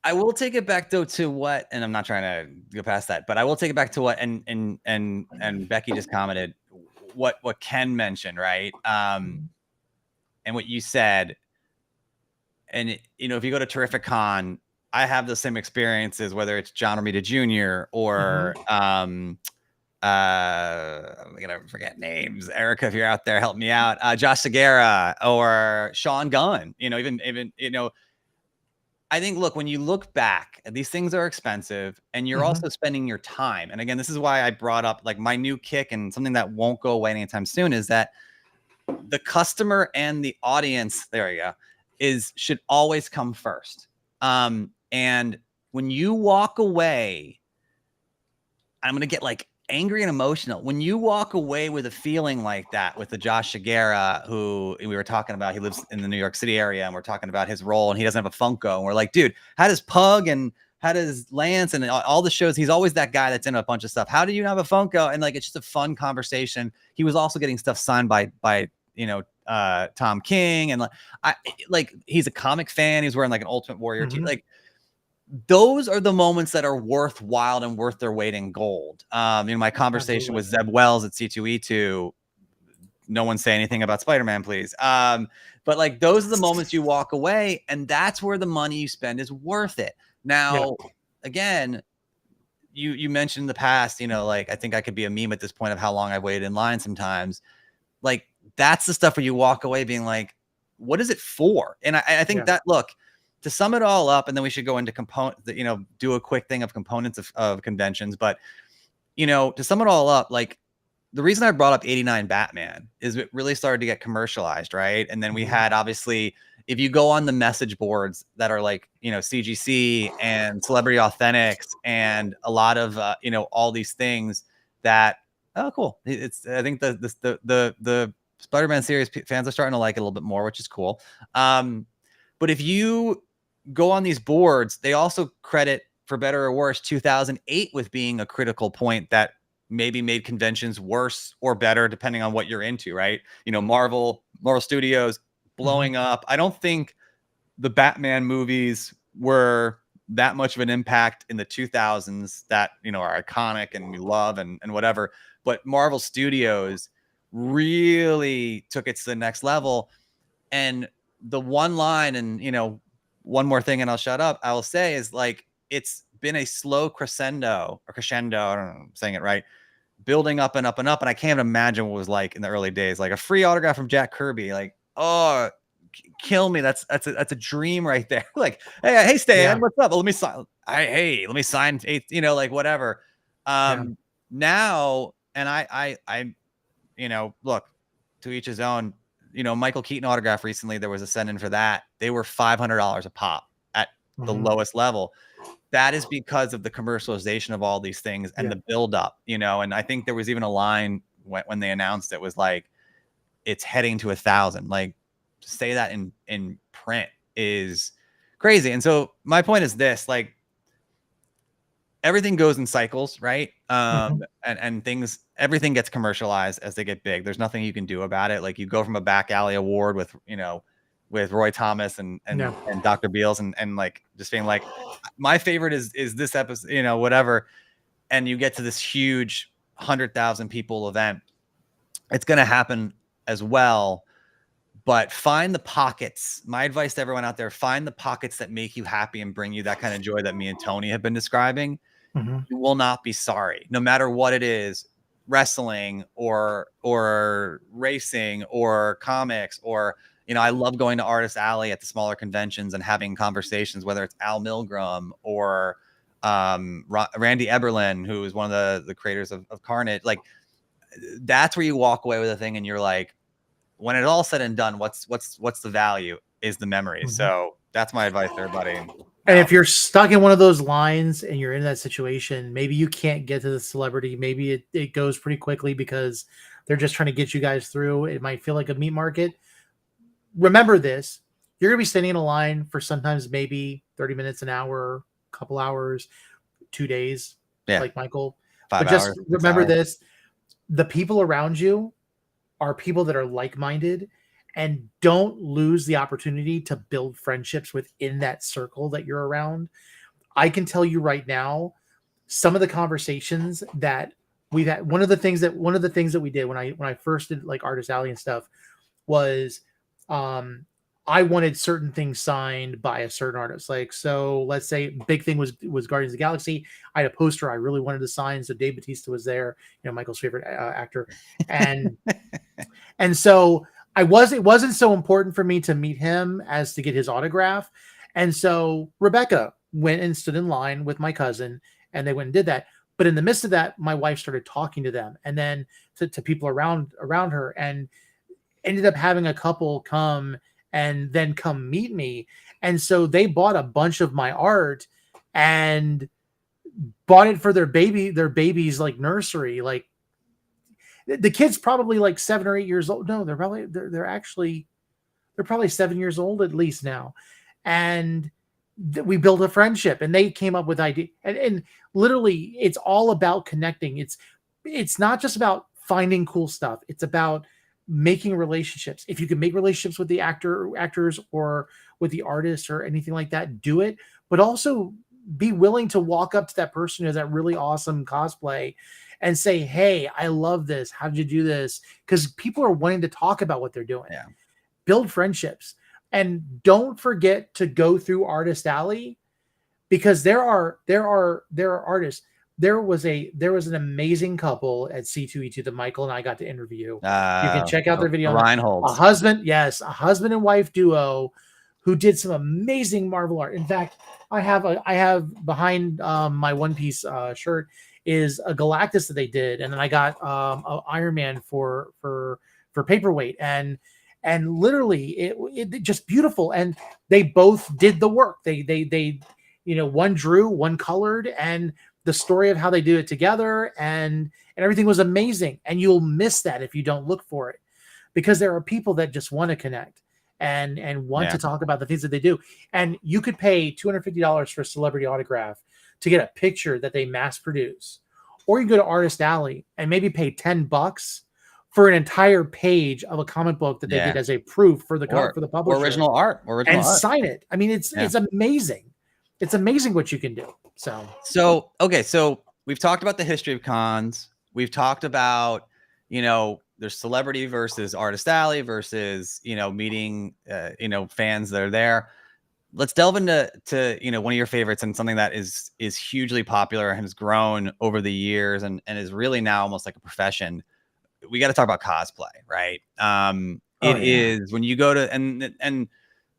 [SPEAKER 4] I will take it back though to what, and I'm not trying to go past that, but I will take it back to what, and Becky just commented what Ken mentioned, right? And what you said, and if you go to Terrific Con, I have the same experiences, whether it's John Romita Jr. or I'm gonna forget names. Erica, if you're out there, help me out. Josh Segarra or Sean Gunn. Even I think, look, when you look back, these things are expensive, and you're also spending your time. And again, this is why I brought up like my new kick, and something that won't go away anytime soon is that the customer and the audience, there you go, should always come first. And when you walk away, I'm going to get like angry and emotional. When you walk away with a feeling like that with the Josh Shigera, who we were talking about, he lives in the New York City area, and we're talking about his role, and he doesn't have a Funko. And we're like, dude, how does Pug and how does Lance and all the shows? He's always that guy that's in a bunch of stuff. How do you have a Funko? And like, it's just a fun conversation. He was also getting stuff signed by Tom King, and like he's a comic fan. He's wearing like an Ultimate Warrior tee. Like, those are the moments that are worthwhile and worth their weight in gold. My conversation with Zeb Wells at C2E2, no one say anything about Spider-Man, please. But like, those are the moments you walk away, and that's where the money you spend is worth it. Now, again, you mentioned in the past, like, I think I could be a meme at this point of how long I've waited in line sometimes. Like, that's the stuff where you walk away being like, what is it for? And I think that, look, to sum it all up, and then we should go into do a quick thing of components of conventions. But, to sum it all up, like, the reason I brought up 89 Batman is it really started to get commercialized, right? And then we had, obviously, if you go on the message boards that are like, CGC and Celebrity Authentics and a lot of, all these things that, oh, cool. I think the Spider-Man series fans are starting to like it a little bit more, which is cool. But if you go on these boards, they also credit, for better or worse, 2008 with being a critical point that maybe made conventions worse or better, depending on what you're into, right? Marvel Studios blowing up. I don't think the Batman movies were that much of an impact in the 2000s that, are iconic and we love and whatever. But Marvel Studios really took it to the next level. And the one line, and one more thing and I'll shut up, I will say, is like, it's been a slow crescendo, I don't know if I'm saying it right, building up and up and up. And I can't imagine what it was like in the early days, like a free autograph from Jack Kirby, like, oh, kill me. That's a dream right there. Like, hey Stan, what's up? Well, let me sign eighth, like whatever. Now, and I look, to each his own. Michael Keaton autograph recently, there was a send in for that. They were $500 a pop at the lowest level. That is because of the commercialization of all these things and the build up, and I think there was even a line when they announced it was like, it's heading to 1,000. Like, to say that in print is crazy. And so my point is this, like, everything goes in cycles, right? And everything gets commercialized as they get big. There's nothing you can do about it. Like, you go from a back alley award with Roy Thomas and Dr. Beals and like just being like, my favorite is this episode, whatever. And you get to this huge 100,000 people event. It's going to happen as well. But find the pockets. My advice to everyone out there, find the pockets that make you happy and bring you that kind of joy that me and Tony have been describing. You will not be sorry, no matter what it is, wrestling or racing or comics or, I love going to Artist Alley at the smaller conventions and having conversations, whether it's Al Milgrom or Randy Eberlin, who is one of the creators of Carnage. Like, that's where you walk away with a thing and you're like, when it's all said and done, what's the value is the memory. So that's my advice to everybody.
[SPEAKER 3] And if you're stuck in one of those lines and you're in that situation, maybe you can't get to the celebrity. Maybe it goes pretty quickly because they're just trying to get you guys through. It might feel like a meat market. Remember this. You're going to be standing in a line for sometimes maybe 30 minutes, an hour, a couple hours, 2 days, like Michael.
[SPEAKER 4] 5
[SPEAKER 3] hours. Just remember this. The people around you are people that are like-minded, and don't lose the opportunity to build friendships within that circle that you're around. I can tell you right now, some of the conversations that we've had, one of the things that we did when I first did like Artist Alley and stuff was, I wanted certain things signed by a certain artist. Like, so let's say big thing was Guardians of the Galaxy. I had a poster I really wanted to sign. So Dave Bautista was there, Michael's favorite actor. And, and so it wasn't so important for me to meet him as to get his autograph. And so Rebecca went and stood in line with my cousin, and they went and did that. But in the midst of that, my wife started talking to them, and then to people around her, and ended up having a couple come and then come meet me. And so they bought a bunch of my art, and bought it for their baby's like nursery. Like the kid's probably like 7 or 8 years old. No, they're probably 7 years old at least now. And we built a friendship, and they came up with idea. And literally it's all about connecting. It's not just about finding cool stuff. It's about making relationships. If you can make relationships with the actors or with the artists or anything like that, do it. But also be willing to walk up to that person who has that really awesome cosplay and say, hey, I love this. How did you do this? Because people are wanting to talk about what they're doing. Yeah. Build friendships. And don't forget to go through Artist Alley, because there are artists. There was an amazing couple at C2E2 that Michael and I got to interview. You can check out their video.
[SPEAKER 4] Reinholds.
[SPEAKER 3] A husband and wife duo who did some amazing Marvel art. In fact, I have behind my One Piece shirt is a Galactus that they did, and then I got a Iron Man for paperweight, and literally it just beautiful. And they both did the work. They one drew, one colored, and the story of how they do it together and everything was amazing. And you'll miss that if you don't look for it, because there are people that just want to connect and want to talk about the things that they do. And you could pay $250 for a celebrity autograph to get a picture that they mass produce, or you go to Artist Alley and maybe pay $10 for an entire page of a comic book that they did as a proof for the publisher,
[SPEAKER 4] or original art,
[SPEAKER 3] sign it. I mean, it's amazing. It's amazing what you can do. So
[SPEAKER 4] okay. So we've talked about the history of cons. We've talked about, there's celebrity versus Artist Alley versus, meeting, fans that are there. Let's delve into one of your favorites, and something that is hugely popular and has grown over the years and is really now almost like a profession. We got to talk about cosplay, right? Is when you go to, and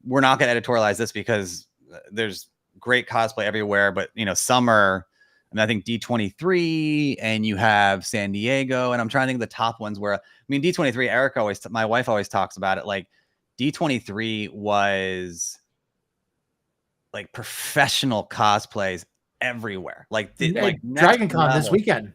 [SPEAKER 4] we're not going to editorialize this because there's great cosplay everywhere, but summer, and I think D23, and you have San Diego, and I'm trying to think of the top ones where, D23, my wife always talks about it. Like D23 was like professional cosplays everywhere. Like
[SPEAKER 3] Dragon Con this weekend.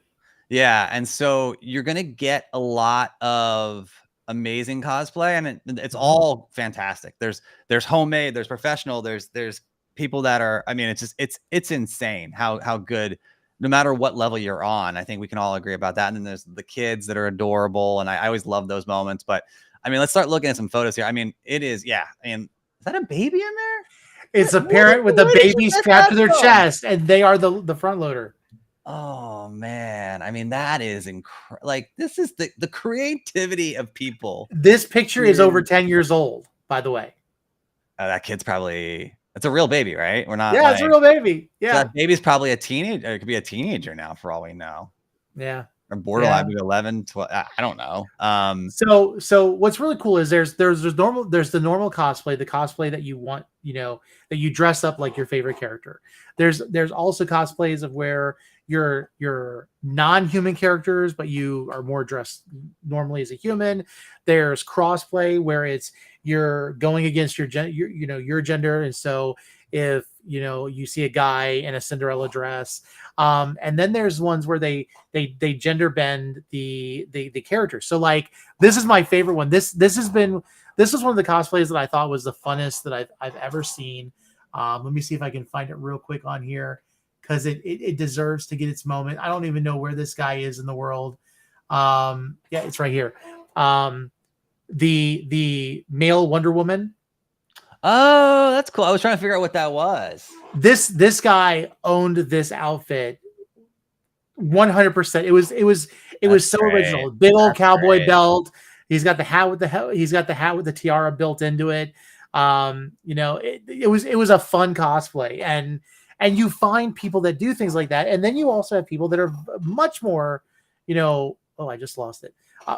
[SPEAKER 4] Yeah. And so you're going to get a lot of amazing cosplay, and it's all fantastic. There's homemade, there's professional, there's people that are, it's insane how good, no matter what level you're on. I think we can all agree about that. And then there's the kids that are adorable, and I always love those moments. But let's start looking at some photos here. It is, is that a baby in there?
[SPEAKER 3] It's a parent with a baby strapped to their chest, and they are the front loader.
[SPEAKER 4] Oh man, that is incredible. Like, this is the creativity of people.
[SPEAKER 3] This picture is over 10 years old, by the way.
[SPEAKER 4] That kid's probably, it's a real baby, right? We're not.
[SPEAKER 3] Yeah, it's a real baby. Yeah,
[SPEAKER 4] so that baby's probably a teenager. It could be a teenager now, for all we know.
[SPEAKER 3] Yeah,
[SPEAKER 4] or borderline, maybe 11, 12. I don't know.
[SPEAKER 3] So what's really cool is there's the normal cosplay, the cosplay that you want, that you dress up like your favorite character. There's also cosplays of where you're non-human characters, but you are more dressed normally as a human. There's crossplay where you're going against your gender, and so if you see a guy in a Cinderella dress, and then there's ones where they gender bend the character. So like, this is my favorite one. This is one of the cosplays that I thought was the funnest that I've ever seen. Let me see if I can find it real quick on here, because it deserves to get its moment. I don't even know where this guy is in the world. Yeah, it's right here. The male Wonder Woman.
[SPEAKER 4] Oh, that's cool. I was trying to figure out what that was.
[SPEAKER 3] This guy owned this outfit 100%. It was so great. Original. Big old cowboy belt. He's got the hat with the tiara built into it. It was a fun cosplay, and you find people that do things like that, and then you also have people that are much more, I just lost it.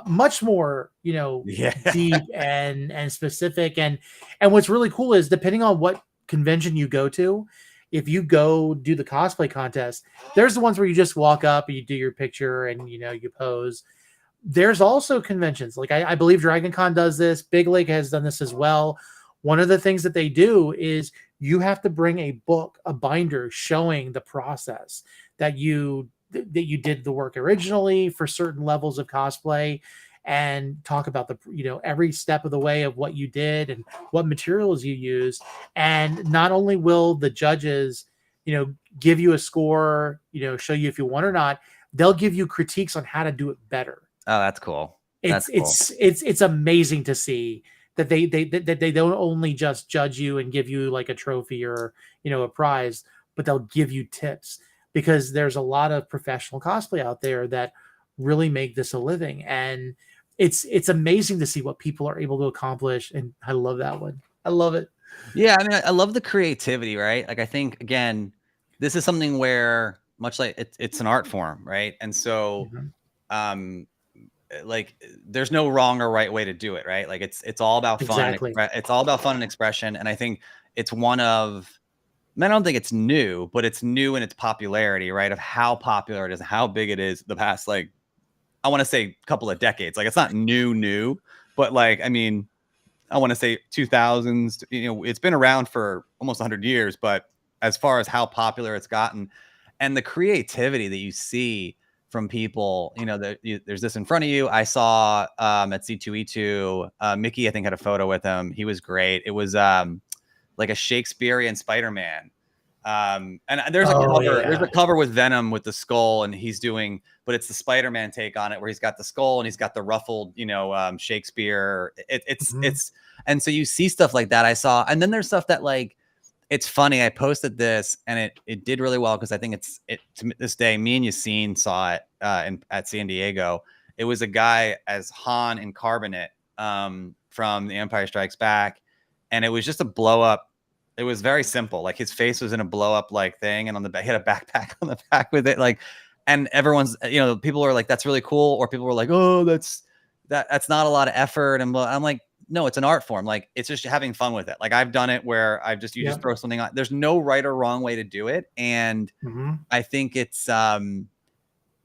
[SPEAKER 3] Much more, deep and specific. And what's really cool is, depending on what convention you go to, if you go do the cosplay contest, there's the ones where you just walk up and you do your picture and, you pose. There's also conventions. Like I believe Dragon Con does this. Big Lake has done this as well. One of the things that they do is you have to bring a book, a binder showing the process that you did the work originally for certain levels of cosplay, and talk about the, every step of the way of what you did and what materials you used. And not only will the judges, give you a score, show you if you won or not, they'll give you critiques on how to do it better.
[SPEAKER 4] Oh, that's cool.
[SPEAKER 3] It's amazing to see that they don't only just judge you and give you like a trophy or a prize, but they'll give you tips, because there's a lot of professional cosplay out there that really make this a living, and it's amazing to see what people are able to accomplish. And I love that one. I love it.
[SPEAKER 4] Yeah, I mean, I love the creativity, right? Like, I think, again, this is something where, much like it's an art form, right? And so, like, there's no wrong or right way to do it, right? Like, it's all about fun.
[SPEAKER 3] Exactly.
[SPEAKER 4] It's all about fun and expression. And I think it's one of, I don't think it's new, but it's new in its popularity, right? Of how popular it is, how big it is the past, like, I want to say couple of decades. Like, it's not new, but like, I mean, I want to say 2000s, it's been around for almost 100 years, but as far as how popular it's gotten and the creativity that you see from people, there's this in front of you. I saw at S2E10, Mickey, I think, had a photo with him. He was great. It was like a Shakespearean Spider-Man. And there's there's a cover with Venom with the skull, and he's doing, but it's the Spider-Man take on it, where he's got the skull and he's got the ruffled, Shakespeare. It's, and so you see stuff like that. I saw, and then there's stuff that, like, it's funny. I posted this and it did really well, because I think to this day, me and Yassine saw it at San Diego. It was a guy as Han in Carbonate from The Empire Strikes Back, and it was just a blow up. It was very simple. Like, his face was in a blow up like thing, and on the back, he had a backpack on the back with it. Like, and everyone's, people are like, that's really cool. Or people were like, oh, that's not a lot of effort. And I'm like, no, it's an art form. Like, it's just having fun with it. Like, I've done it where you just throw something on. There's no right or wrong way to do it. And I think it's an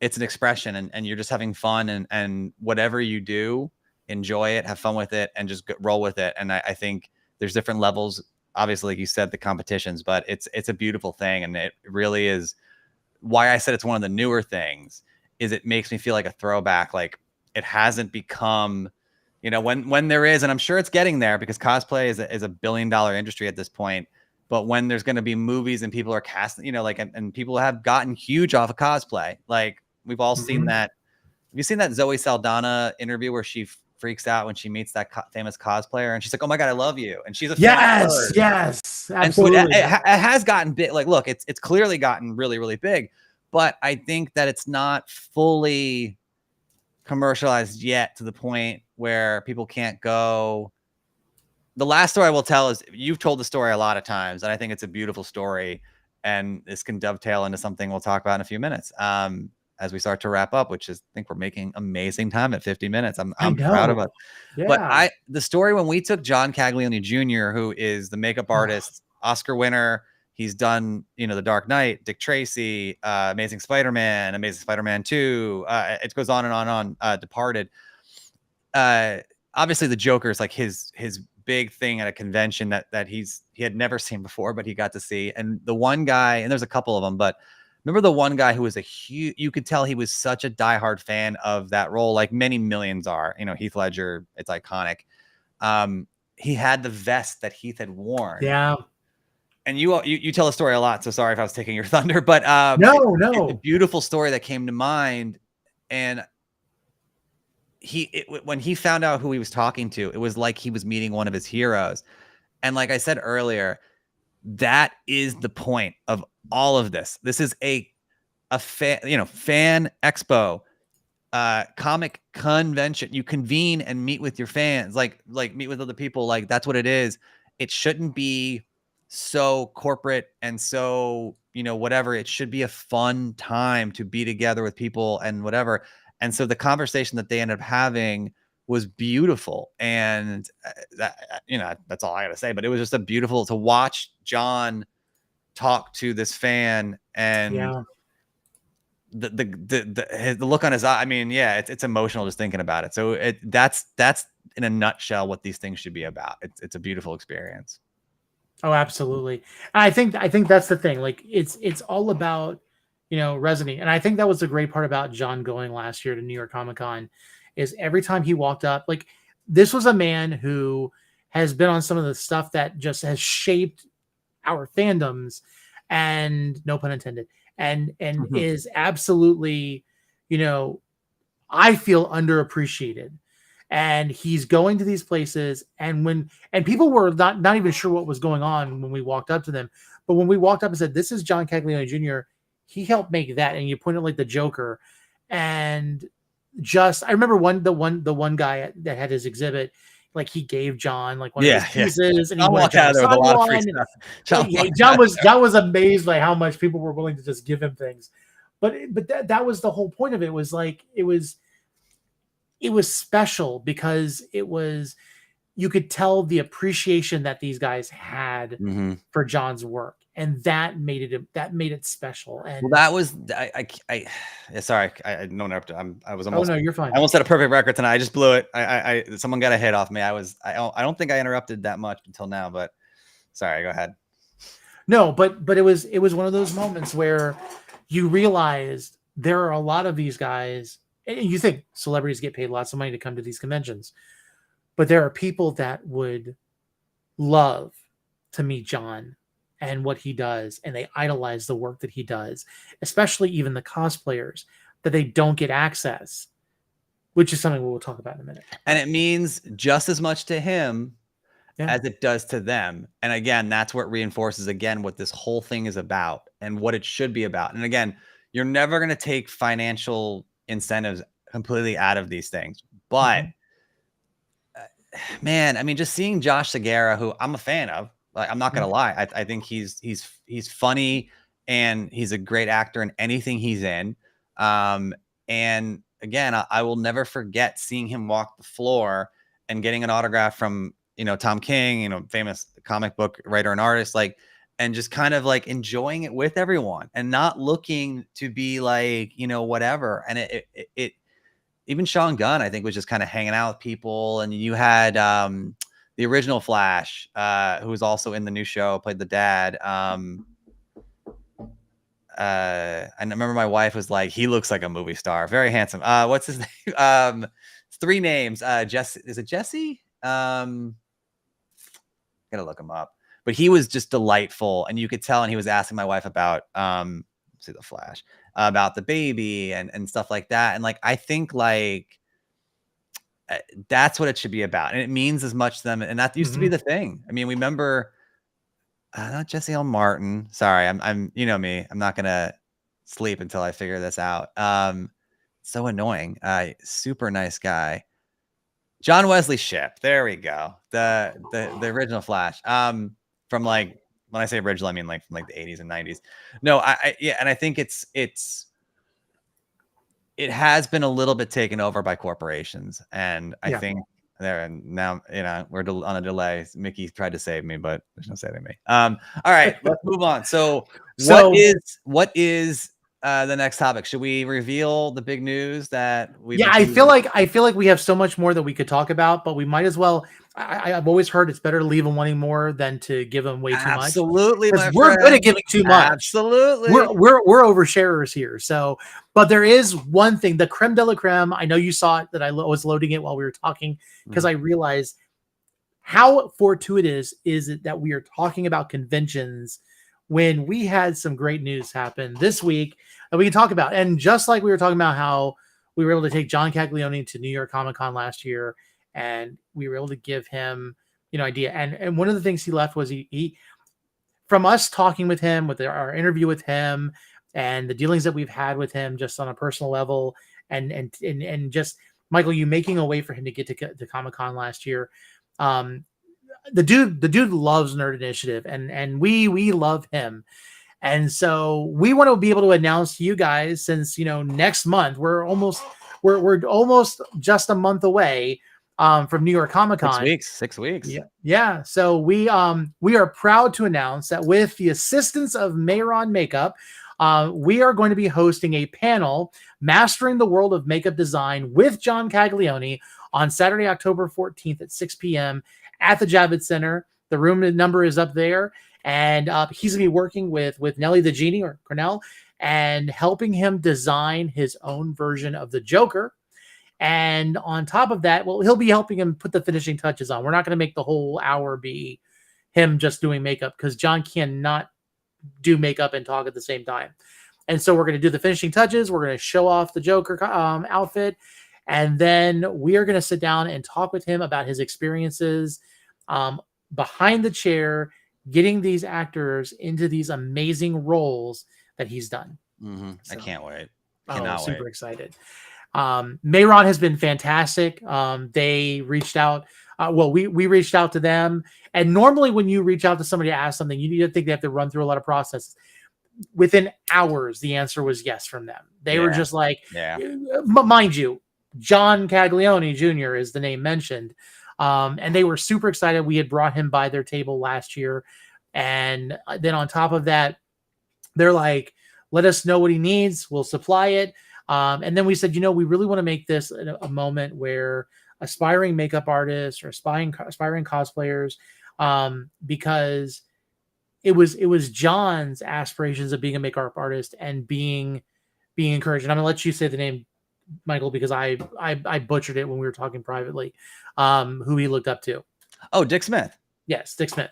[SPEAKER 4] expression, and you're just having fun, and whatever you do, enjoy it, have fun with it, and just roll with it. And I think there's different levels. Obviously, like you said, the competitions, but it's a beautiful thing. And it really is why I said it's one of the newer things, is it makes me feel like a throwback. Like, it hasn't become, when there is, and I'm sure it's getting there, because cosplay is a $1 billion industry at this point. But when there's going to be movies and people are casting, and people have gotten huge off of cosplay, like, we've all seen that. Have you seen that Zoe Saldana interview where she freaks out when she meets that famous cosplayer, and she's like, "Oh my God, I love you," and she's a
[SPEAKER 3] yes, absolutely.
[SPEAKER 4] And so it has gotten big. Like, look, it's clearly gotten really, really big, but I think that it's not fully commercialized yet, to the point where people can't go. The last story I will tell is, you've told the story a lot of times, and I think it's a beautiful story, and this can dovetail into something we'll talk about in a few minutes. As we start to wrap up, which is, I think we're making amazing time at 50 minutes. I'm proud of it.
[SPEAKER 3] Yeah.
[SPEAKER 4] But the story when we took John Caglione Jr., who is the makeup artist, Oscar winner. He's done, The Dark Knight, Dick Tracy, Amazing Spider-Man, Amazing Spider-Man 2. It goes on and on. Departed. Obviously the Joker is like his big thing at a convention that he had never seen before, but he got to see. And the one guy, and there's a couple of them, but remember the one guy who was you could tell he was such a diehard fan of that role, like many millions are, Heath Ledger, it's iconic. He had the vest that Heath had worn.
[SPEAKER 3] Yeah.
[SPEAKER 4] And you tell a story a lot, so sorry if I was taking your thunder, but
[SPEAKER 3] no.
[SPEAKER 4] It's a beautiful story that came to mind. And when he found out who he was talking to, it was like he was meeting one of his heroes. And like I said earlier, that is the point of all of this. This is a fan expo, comic convention. You convene and meet with your fans, like meet with other people. Like, that's what it is. It shouldn't be so corporate and so, whatever. It should be a fun time to be together with people and whatever. And so the conversation that they ended up having was beautiful. And that's all I gotta say, but it was just beautiful to watch John talk to this fan, and the look on his eye. I mean, yeah, it's emotional just thinking about it. So that's in a nutshell what these things should be about. It's a beautiful experience.
[SPEAKER 3] Oh, absolutely. And I think that's the thing. Like it's all about, resonating. And I think that was the great part about John going last year to New York Comic Con is every time he walked up, like this was a man who has been on some of the stuff that just has shaped our fandoms, and no pun intended, and is absolutely, you know, I feel underappreciated. And he's going to these places, and people were not even sure what was going on when we walked up to them. But when we walked up and said, "This is John Caglione Jr.," he helped make that, and you pointed like the Joker, and just I remember the one guy that had his exhibit, like he gave John like one of his pieces, and he
[SPEAKER 4] I'll walk out of there with a lot of free stuff.
[SPEAKER 3] John was amazed by how much people were willing to just give him things. But that was the whole point of it. Was like it was special because you could tell the appreciation that these guys had for John's work, and that made it special. And
[SPEAKER 4] well, that was sorry, I no interrupt. I was almost.
[SPEAKER 3] Oh no, you're fine.
[SPEAKER 4] I almost had a perfect record tonight. I just blew it. Someone got a hit off me. I don't think I interrupted that much until now, but sorry. Go ahead.
[SPEAKER 3] No, but it was one of those moments where you realized there are a lot of these guys. And you think celebrities get paid lots of money to come to these conventions, but there are people that would love to meet John and what he does, and they idolize the work that he does, especially even the cosplayers that they don't get access, which is something we'll talk about in a minute.
[SPEAKER 4] And it means just as much to him as it does to them. And again, that's what reinforces again what this whole thing is about and what it should be about. And again, you're never going to take financial incentives completely out of these things, but man, I mean, just seeing Josh Segarra, who I'm a fan of, like, I'm not gonna lie, I think he's funny and he's a great actor in anything he's in. And again, I will never forget seeing him walk the floor and getting an autograph from Tom King, famous comic book writer and artist, like, and just kind of like enjoying it with everyone and not looking to be like, whatever. And it even Sean Gunn, I think, was just kind of hanging out with people. And you had the original Flash, who was also in the new show, played the dad. I remember my wife was like, he looks like a movie star. Very handsome. What's his name? It's 3 names. Jesse, is it Jesse? Gotta look him up. But he was just delightful, and you could tell. And he was asking my wife about, see the Flash, about the baby and stuff like that. And like, I think like that's what it should be about, and it means as much to them. And that used to be the thing. I mean, we remember not Jesse L. Martin. Sorry, I'm me. I'm not gonna sleep until I figure this out. So annoying. Super nice guy. John Wesley Shipp. There we go. The original Flash. From like, when I say original, I mean like from like the 80s and 90s. No, yeah, and I think it has been a little bit taken over by corporations, and I think there, and now we're on a delay. Mickey tried to save me, but there's no saving me. All right, let's move on. So what is the next topic? Should we reveal the big news that we?
[SPEAKER 3] Yeah, I feel like we have so much more that we could talk about, but we might as well. I've always heard it's better to leave them wanting more than to give them way too much.
[SPEAKER 4] Absolutely,
[SPEAKER 3] we're good at giving too much.
[SPEAKER 4] Absolutely,
[SPEAKER 3] we're oversharers here. So, but there is one thing, the creme de la creme. I know you saw it, that I was loading it while we were talking, because I realized how fortuitous is it that we are talking about conventions when we had some great news happen this week that we can talk about. And just like we were talking about how we were able to take John Caglione to New York Comic Con last year, and we were able to give him, idea. And one of the things he left was he from us talking with him, with our interview with him, and the dealings that we've had with him just on a personal level, and just Michael, you making a way for him to get to Comic Con last year. The dude loves Nerd Initiative, and we love him. And so we want to be able to announce to you guys, since next month we're almost just a month away from New York Comic Con.
[SPEAKER 4] 6 weeks.
[SPEAKER 3] Yeah. So we are proud to announce that with the assistance of Mayron Makeup, we are going to be hosting a panel, Mastering the World of Makeup Design, with John Caglione on Saturday, October 14th at 6 p.m. at the Javits Center. The room number is up there, and he's gonna be working with Nelly the Genie, or Cornell, and helping him design his own version of the Joker. And on top of that, well, he'll be helping him put the finishing touches on. We're not going to make the whole hour be him just doing makeup, because John cannot do makeup and talk at the same time. And so we're going to do the finishing touches. We're going to show off the Joker outfit. And then we are going to sit down and talk with him about his experiences behind the chair, getting these actors into these amazing roles that he's done.
[SPEAKER 4] Mm-hmm. So, I can't wait.
[SPEAKER 3] Super excited. Mayron has been fantastic. They reached out. We reached out to them. And normally when you reach out to somebody to ask something, you need to think they have to run through a lot of processes. Within hours, the answer was yes from them. They were just like, mind you, John Caglione Jr. is the name mentioned. And they were super excited. We had brought him by their table last year. And then on top of that, they're like, let us know what he needs. We'll supply it. And then we said, we really want to make this a moment where aspiring makeup artists or aspiring cosplayers, because it was John's aspirations of being a makeup artist and being encouraged. And I'm gonna let you say the name, Michael, because I butchered it when we were talking privately. Who he looked up to.
[SPEAKER 4] Oh, Dick Smith.
[SPEAKER 3] Yes, Dick Smith.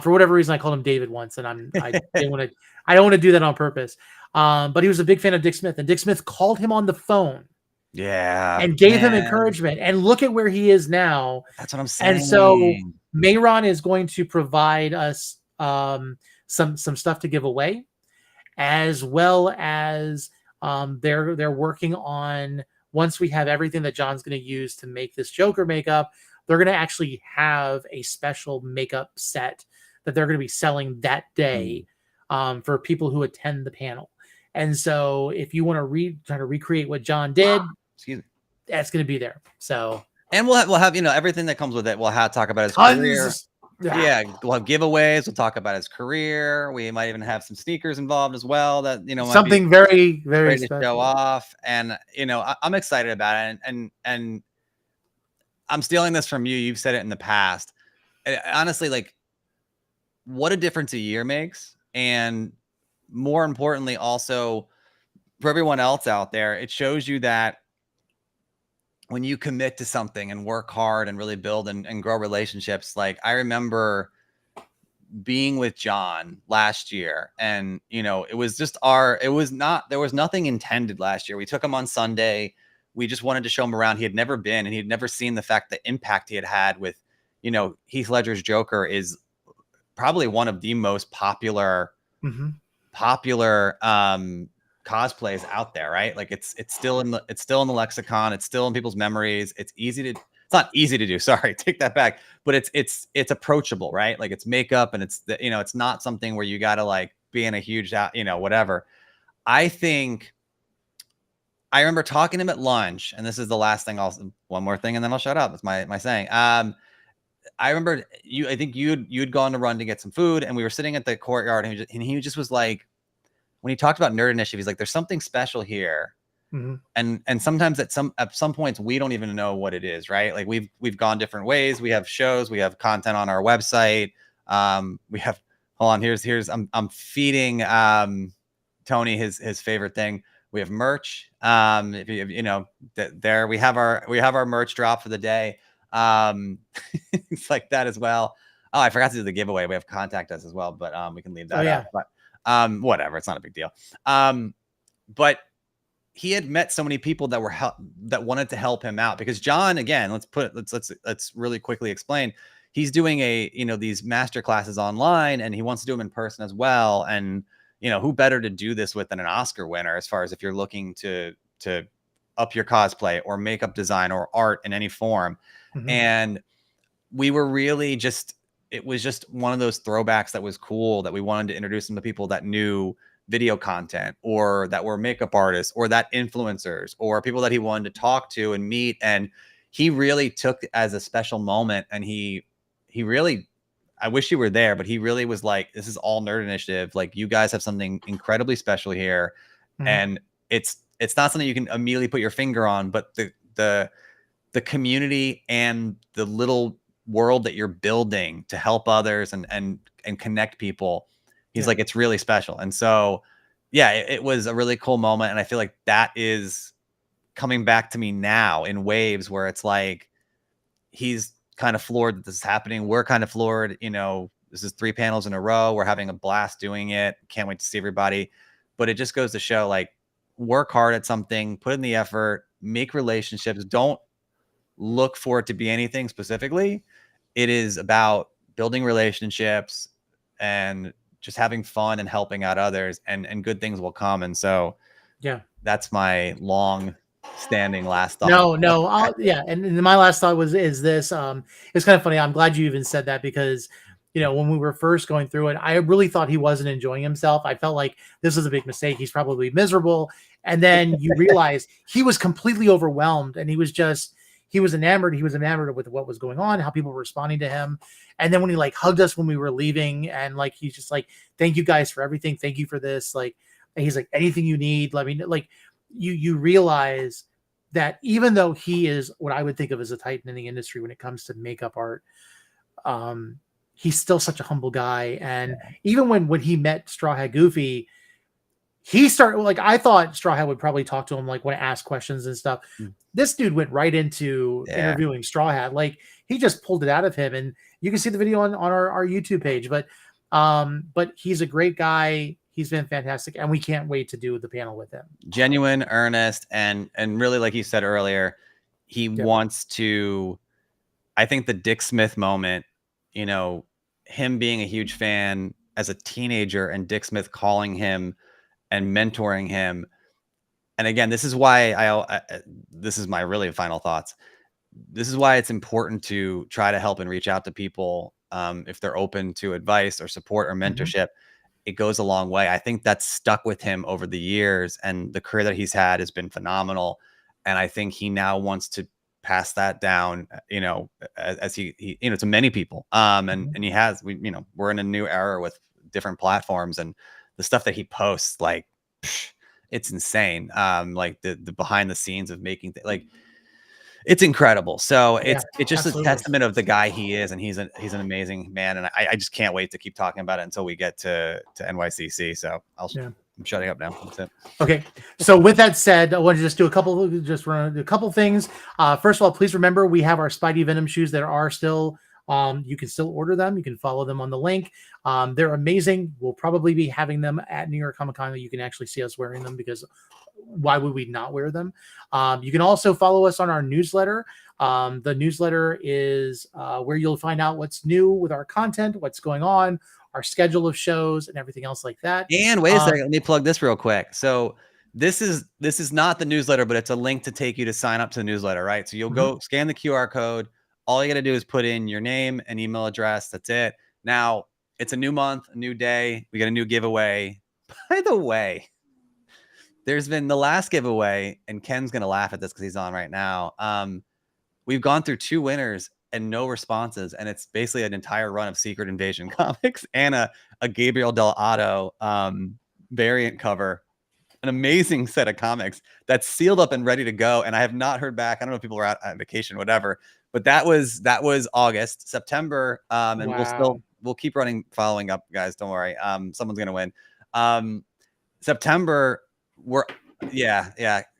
[SPEAKER 3] For whatever reason, I called him David once, and I don't want to do that on purpose. But he was a big fan of Dick Smith, and Dick Smith called him on the phone.
[SPEAKER 4] Yeah.
[SPEAKER 3] And gave him encouragement. And look at where he is now.
[SPEAKER 4] That's what I'm saying.
[SPEAKER 3] And so Mayron is going to provide us some stuff to give away, as well as they're working on, once we have everything that John's going to use to make this Joker makeup, they're going to actually have a special makeup set that they're going to be selling that day for people who attend the panel. And so if you want to try to recreate what John did, that's going to be there. So,
[SPEAKER 4] and we'll have everything that comes with it. We'll talk about his career. Yeah, we'll have giveaways. We'll talk about his career. We might even have some sneakers involved as well. That
[SPEAKER 3] something very, very
[SPEAKER 4] special to show off. And I'm excited about it. And I'm stealing this from you. You've said it in the past. Honestly, like, what a difference a year makes. And more importantly, also for everyone else out there, it shows you that when you commit to something and work hard and really build and grow relationships. Like, I remember being with John last year, and it was just there was nothing intended last year. We took him on Sunday. We just wanted to show him around. He had never been, and he had never seen the impact he had with, Heath Ledger's Joker is probably one of the most popular cosplays out there, right? Like, it's still in the lexicon. It's still in people's memories. It's not easy to do. Sorry, take that back. But it's approachable, right? Like, it's makeup, and it's not something where you got to like be in a huge, whatever. I remember talking to him at lunch, and this is the last thing. One more thing, and then I'll shut up. That's my saying. I remember I think you'd gone to run to get some food, and we were sitting at the courtyard, and he just was like, when he talked about Nerd Initiative, he's like, there's something special here. And sometimes at some points we don't even know what it is, right? Like, we've gone different ways. We have shows, we have content on our website. We have, hold on, here's I'm feeding Tony his favorite thing. We have merch. There we have our merch drop for the day. It's like that as well. Oh, I forgot to do the giveaway. We have contact us as well, but we can leave that out. But whatever, it's not a big deal. But he had met so many people that wanted to help him out, because John, again, let's really quickly explain. He's doing these master classes online, and he wants to do them in person as well. And who better to do this with than an Oscar winner, as far as if you're looking to up your cosplay or makeup design or art in any form. And we were really it was just one of those throwbacks that was cool, that we wanted to introduce them to people that knew video content, or that were makeup artists, or that influencers, or people that he wanted to talk to and meet. And he really took it as a special moment. And he really, I wish you were there, but he really was like, this is all Nerd Initiative. Like, you guys have something incredibly special here. And it's not something you can immediately put your finger on, but the community and the little world that you're building to help others and connect people, he's like, it's really special. And so, yeah, it was a really cool moment. And I feel like that is coming back to me now in waves where it's like, he's kind of floored that this is happening. We're kind of floored, you know, this is 3 panels in a row. We're having a blast doing it. Can't wait to see everybody. But it just goes to show, like, work hard at something, put in the effort, make relationships. Don't look for it to be anything specifically. It is about building relationships and just having fun and helping out others, and good things will come. And so,
[SPEAKER 3] yeah,
[SPEAKER 4] that's my long standing last thought.
[SPEAKER 3] No, yeah. And my last thought is this. It's kind of funny. I'm glad you even said that, because, you know, when we were first going through it, I really thought he wasn't enjoying himself. I felt like this was a big mistake. He's probably miserable. And then you realize he was completely overwhelmed, and he was enamored. He was enamored with what was going on, how people were responding to him. And then when he like hugged us when we were leaving, and like, he's just like, thank you guys for everything. Thank you for this. Like, and he's like, anything you need, let me know. Like, you realize that even though he is what I would think of as a titan in the industry when it comes to makeup art, he's still such a humble guy. And even when he met Straw Hat Goofy, he started, like, I thought Straw Hat would probably talk to him, like, want to ask questions and stuff. This dude went right into interviewing Straw Hat. Like, he just pulled it out of him, and you can see the video on our YouTube page. But he's a great guy. He's been fantastic, and we can't wait to do the panel with him.
[SPEAKER 4] Genuine, earnest, and really, like you said earlier, he wants to. I think the Dick Smith moment, you know, him being a huge fan as a teenager, and Dick Smith calling him and mentoring him. And again, this is why this is my really final thoughts. This is why it's important to try to help and reach out to people if they're open to advice or support or mentorship. It goes a long way. I think that's stuck with him over the years, and the career that he's had has been phenomenal. And I think he now wants to pass that down, you know, as he you know, to many people. And he has, we're in a new era with different platforms, and the stuff that he posts, like, it's insane. Like the behind the scenes of making like, it's incredible. So it's just absolutely a testament of the guy he is, and he's an amazing man. And I just can't wait to keep talking about it until we get to NYCC. So I'm shutting up now. That's it.
[SPEAKER 3] Okay. So with that said, I want to just do a couple things. First of all, please remember, we have our Spidey Venom shoes that are still, you can still order them. You can follow them on the link. They're amazing. We'll probably be having them at New York Comic Con. You can actually see us wearing them, because why would we not wear them? You can also follow us on our newsletter. The newsletter is where you'll find out what's new with our content, what's going on, our schedule of shows, and everything else like that.
[SPEAKER 4] And wait a second, let me plug this real quick. So this is not the newsletter, but it's a link to take you to sign up to the newsletter, right? So you'll go scan the QR code. All you got to do is put in your name and email address. That's it. Now, it's a new month, a new day. We got a new giveaway. By the way, there's been the last giveaway, and Ken's going to laugh at this because he's on right now. We've gone through 2 winners and no responses, and it's basically an entire run of Secret Invasion comics and a Gabriel Del Otto variant cover. An amazing set of comics that's sealed up and ready to go. And I have not heard back. I don't know if people are out on vacation, whatever, but that was August, September. And we'll keep following up, guys. Don't worry. Someone's going to win. September,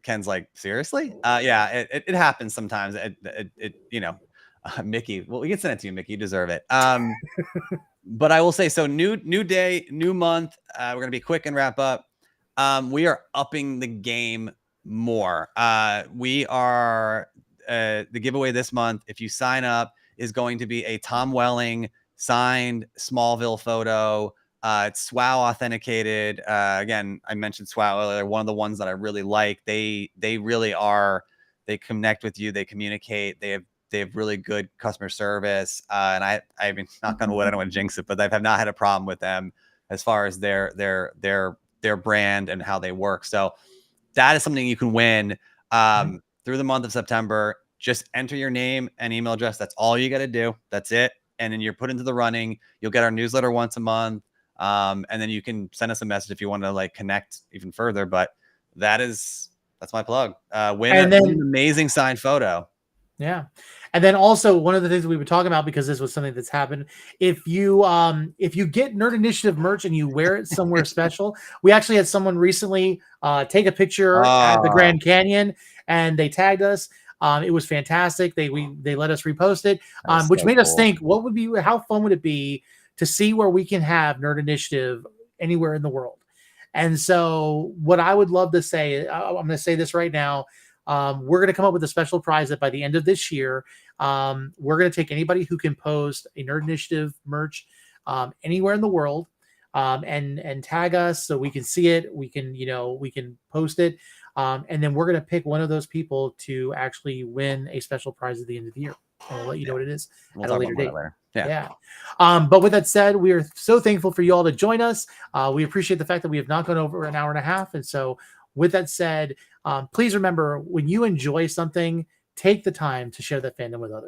[SPEAKER 4] Ken's like, seriously? It happens sometimes. Mickey, well, we can send it to you, Mickey. You deserve it. But I will say, so new day, new month. We're going to be quick and wrap up. We are upping the game more. We are the giveaway this month, if you sign up, is going to be a Tom Welling signed Smallville photo. It's SWOW authenticated. Again, I mentioned SWOW earlier. One of the ones that I really like. They really are. They connect with you. They communicate. They have really good customer service. And I mean, knock on wood, I don't want to jinx it, but I have not had a problem with them as far as their brand and how they work. So that is something you can win through the month of September. Just enter your name and email address. That's all you got to do. That's it. And then you're put into the running. You'll get our newsletter once a month. And then you can send us a message if you want to like connect even further. But that's my plug. Win an amazing signed photo.
[SPEAKER 3] Yeah. And then also one of the things we were talking about, because this was something that's happened, if you get Nerd Initiative merch and you wear it somewhere special, we actually had someone recently take a picture at the Grand Canyon and they tagged us. It was fantastic. They let us repost it, which made us think, how fun would it be to see where we can have Nerd Initiative anywhere in the world? And so what I would love to say, I'm going to say this right now. We're going to come up with a special prize that by the end of this year, we're going to take anybody who can post a Nerd Initiative merch anywhere in the world and tag us so we can see it. We can post it. And then we're going to pick one of those people to actually win a special prize at the end of the year. And we'll let you know what it is at a later date. Yeah. But with that said, we are so thankful for you all to join us. We appreciate the fact that we have not gone over an hour and a half. And so with that said, please remember, when you enjoy something, take the time to share that fandom with others.